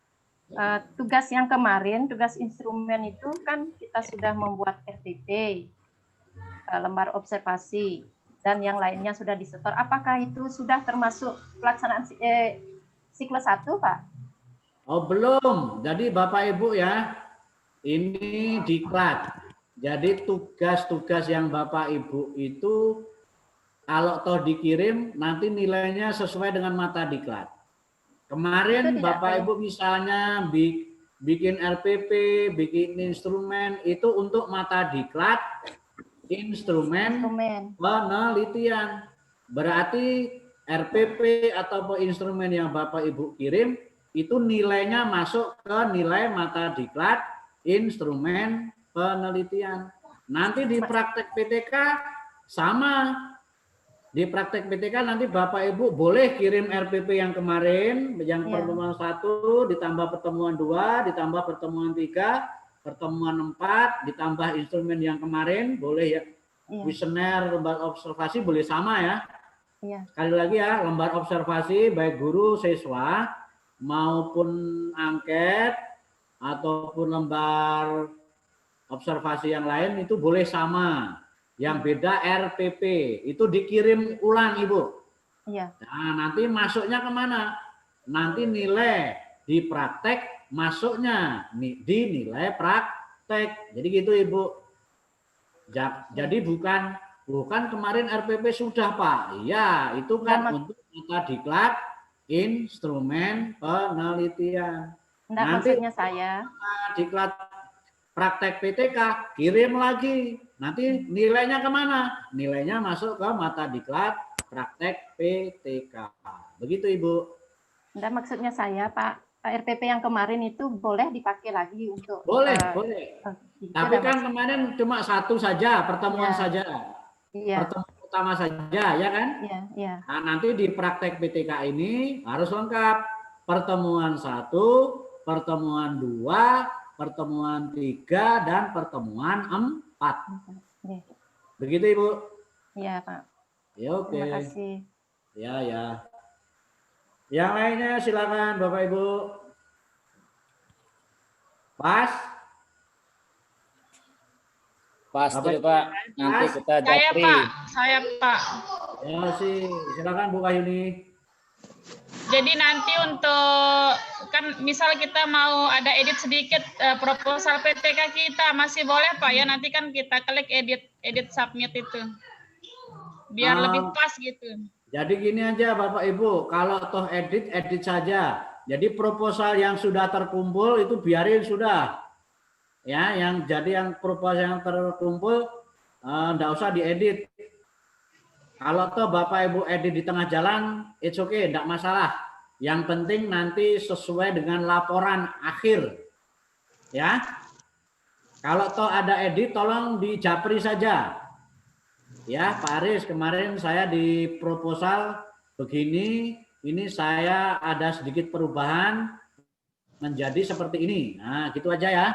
Tugas yang kemarin, tugas instrumen itu kan kita sudah membuat RTP, lembar observasi, dan yang lainnya sudah disetor. Apakah itu sudah termasuk pelaksanaan siklus 1, Pak? Oh belum. Jadi Bapak Ibu ya, ini diklat. Jadi tugas-tugas yang Bapak Ibu itu kalau toh dikirim nanti nilainya sesuai dengan mata diklat. Kemarin Bapak Ibu misalnya bikin RPP, bikin instrumen itu untuk mata diklat, instrumen penelitian. Berarti RPP atau instrumen yang Bapak Ibu kirim itu nilainya masuk ke nilai mata diklat, instrumen penelitian. Nanti di praktek PTK sama. Di praktek PTK nanti Bapak Ibu boleh kirim RPP yang kemarin, yang pertemuan 1 ditambah pertemuan 2, ditambah pertemuan 3, pertemuan 4, ditambah instrumen yang kemarin, boleh ya. Kuesioner, lembar observasi boleh sama ya. Sekali lagi ya, lembar observasi baik guru, siswa, maupun angket, ataupun lembar observasi yang lain itu boleh sama. Yang beda RPP, itu dikirim ulang Ibu. Iya. Nah, nanti masuknya kemana? Nanti nilai di praktek masuknya di nilai praktek. Jadi gitu Ibu. Jadi bukan kemarin RPP sudah Pak. Iya, itu kan untuk mata diklat instrumen penelitian. Nanti maksudnya saya diklat praktek PTK kirim lagi. Nanti nilainya kemana? Nilainya masuk ke mata diklat praktek PTK. Begitu Ibu. Enggak, maksudnya saya Pak, RPP yang kemarin itu boleh dipakai lagi untuk boleh. Tapi kan kemarin cuma satu saja, pertemuan saja. Iya. Pertemuan utama saja, ya kan? Iya. Nah, nanti di praktek PTK ini harus lengkap. Pertemuan 1, pertemuan 2, pertemuan 3, dan pertemuan 4. Begitu Ibu? Iya Pak. Ya oke. Terima kasih. Ya. Yang lainnya silakan Bapak Ibu. Pas Pasti Pak. Nanti kita japri. Saya Pak. Ya sih, silakan Bu Wahyuni. Jadi nanti untuk kan misal kita mau ada edit sedikit proposal PTK kita masih boleh Pak ya, nanti kan kita klik edit submit itu biar lebih pas gitu. Jadi gini aja Bapak Ibu, kalau toh edit saja. Jadi proposal yang sudah terkumpul itu biarin sudah. Ya, yang proposal yang terkumpul enggak usah diedit. Kalau toh Bapak Ibu edit di tengah jalan, it's okay, enggak masalah. Yang penting nanti sesuai dengan laporan akhir. Ya. Kalau toh ada edit, tolong dijapri saja. Ya, Pak Aris, kemarin saya di proposal begini, ini saya ada sedikit perubahan menjadi seperti ini. Nah, gitu aja ya.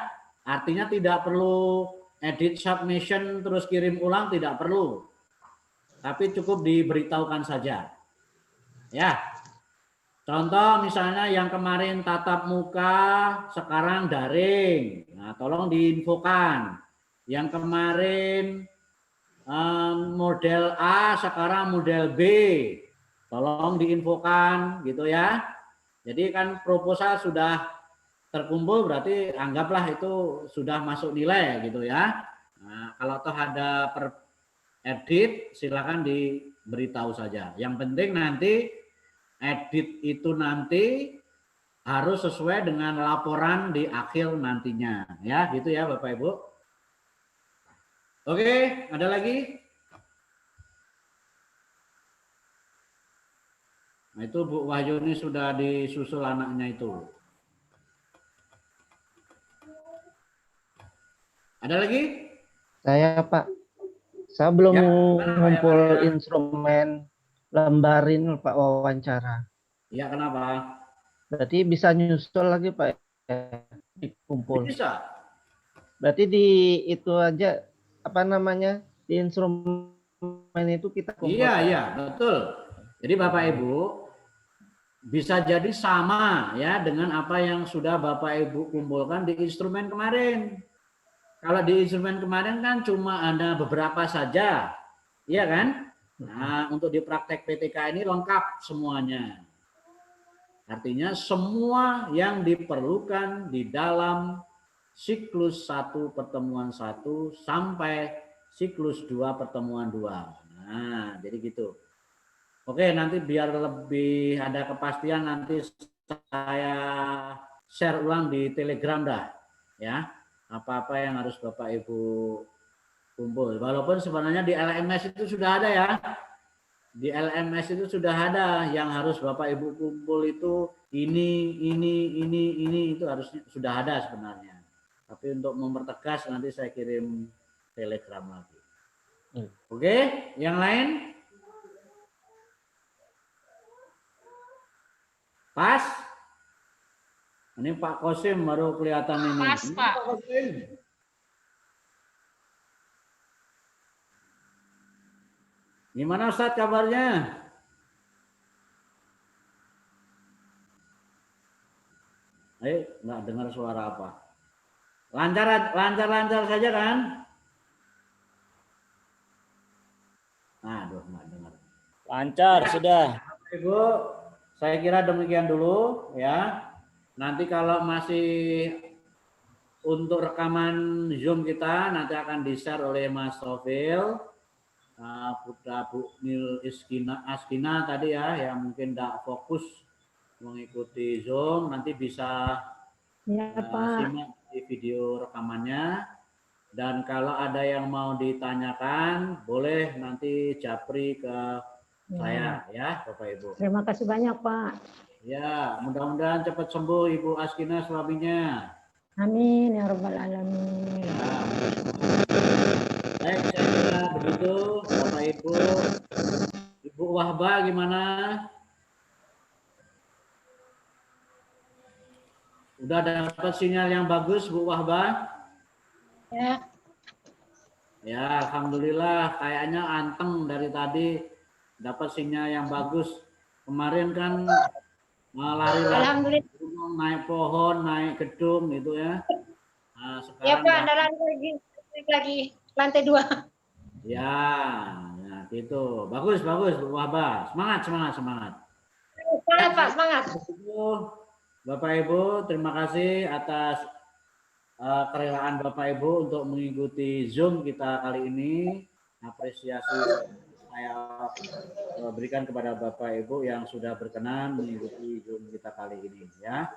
Artinya tidak perlu edit submission terus kirim ulang, tidak perlu. Tapi cukup diberitahukan saja. Ya. Contoh misalnya yang kemarin tatap muka, sekarang daring. Nah, tolong diinfokan. Yang kemarin model A, sekarang model B. Tolong diinfokan gitu ya. Jadi kan proposal sudah terkumpul, berarti anggaplah itu sudah masuk nilai gitu ya. Nah, kalau toh ada edit, silakan diberitahu saja. Yang penting nanti edit itu nanti harus sesuai dengan laporan di akhir nantinya. Ya, gitu ya Bapak Ibu. Oke, ada lagi? Nah, itu Bu Wahyuni sudah disusul anaknya itu. Ada lagi? Saya Pak, Saya belum Ya, ngumpul Pak, ya. instrumen lembarin Pak wawancara. Ya, kenapa? Berarti bisa nyusul lagi Pak dikumpul. Bisa. Berarti di itu aja apa namanya di instrumen itu kita kumpul. Iya, betul. Jadi Bapak Ibu bisa jadi sama ya dengan apa yang sudah Bapak Ibu kumpulkan di instrumen kemarin. Kalau di instrumen kemarin kan cuma ada beberapa saja, iya kan? Nah, untuk di praktek PTK ini lengkap semuanya. Artinya semua yang diperlukan di dalam siklus 1 pertemuan 1 sampai siklus 2 pertemuan 2. Nah, jadi gitu. Oke, nanti biar lebih ada kepastian nanti saya share ulang di Telegram dah, ya. Apa-apa yang harus Bapak Ibu kumpul. Walaupun sebenarnya di LMS itu sudah ada ya. Di LMS itu sudah ada yang harus Bapak Ibu kumpul itu ini itu harusnya sudah ada sebenarnya. Tapi untuk mempertegas nanti saya kirim Telegram lagi. Oke, yang lain? Pas? Ini Pak Kosim baru kelihatan ini. Pas, Pak. Pak Kosim. Gimana Ustaz kabarnya? Nggak dengar suara apa. Lancar saja kan? Aduh, nggak dengar. Lancar sudah. Ibu, saya kira demikian dulu ya. Nanti kalau masih untuk rekaman Zoom kita nanti akan di-share oleh Mas Sofil, Putra Bu Mil Askina tadi ya, yang mungkin tidak fokus mengikuti Zoom, nanti bisa simak di video rekamannya. Dan kalau ada yang mau ditanyakan, boleh nanti japri ke saya ya, Bapak Ibu. Terima kasih banyak, Pak. Ya, mudah-mudahan cepat sembuh Ibu Askina suaminya. Amin ya rabbal alamin. Ya. Baik, saya kira begitu Bapak Ibu. Ibu Wahba gimana? Udah dapat sinyal yang bagus Bu Wahba? Ya. Ya, alhamdulillah kayaknya anteng dari tadi dapat sinyal yang bagus. Kemarin kan lari-lari naik pohon, naik gedung gitu ya. Nah, sekarang Ya Pak, ada lagi lantai 2. Ya, nah gitu. Bagus Bu Wahba. Semangat. Semangat Pak, semangat. Bapak Ibu, terima kasih atas kerelaan Bapak Ibu untuk mengikuti Zoom kita kali ini. Apresiasi saya berikan kepada Bapak Ibu yang sudah berkenan mengikuti Zoom kita kali ini ya.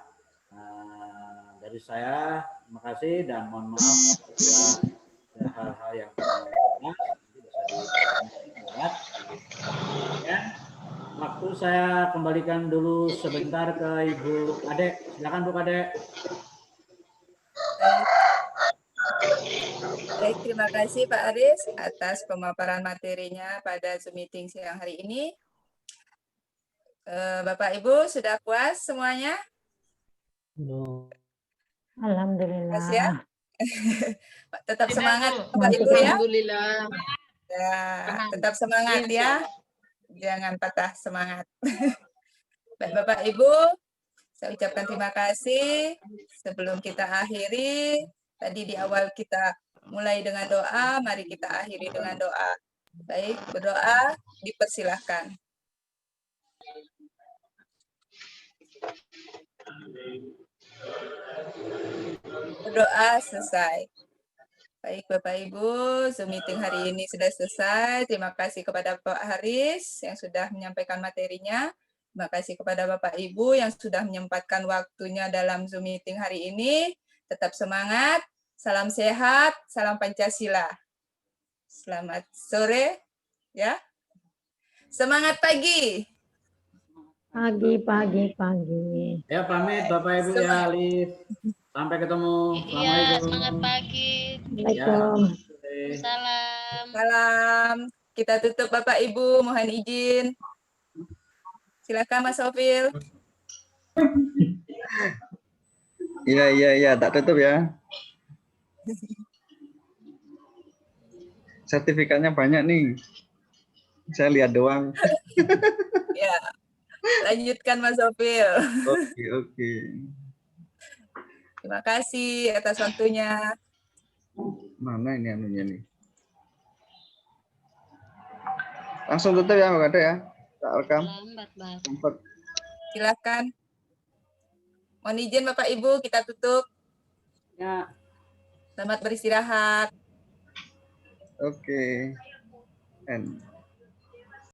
Dari saya terima kasih dan mohon maaf apabila hal-hal yang bisa ya. Waktu saya kembalikan dulu sebentar ke Ibu Kadek. Silakan Bu Kadek. Baik, terima kasih Pak Aris atas pemaparan materinya pada Zoom meeting siang hari ini. Bapak Ibu sudah puas semuanya? Alhamdulillah. Puas ya? Tetap semangat Bapak Ibu ya. Alhamdulillah. Ya, tetap semangat ya. Jangan patah semangat. Baik Bapak Ibu, saya ucapkan terima kasih. Sebelum kita akhiri, tadi di awal kita mulai dengan doa, mari kita akhiri dengan doa. Baik, berdoa, dipersilahkan. Berdoa selesai. Baik Bapak Ibu, Zoom meeting hari ini sudah selesai. Terima kasih kepada Pak Haris yang sudah menyampaikan materinya. Terima kasih kepada Bapak Ibu yang sudah menyempatkan waktunya dalam Zoom meeting hari ini. Tetap semangat, salam sehat, salam Pancasila. Selamat sore, ya. Semangat pagi. Pagi. Ya pamit Bapak Ibu ya Alif. Sampai ketemu. Iya, semangat pagi. Assalamualaikum. Salam. Salam. Kita tutup Bapak Ibu, mohon izin. Silakan Mas Sofil. Iya, tak tutup ya. Sertifikatnya banyak nih. Saya lihat doang. Ya, lanjutkan Mas Sofil. Oke. Terima kasih atas waktunya. Mana ini anunya nih? Langsung tutup ya, Mbak Kade ya. Tak rekam. Silakan. Mohon izin Bapak Ibu, kita tutup. Ya. Selamat beristirahat. Oke. And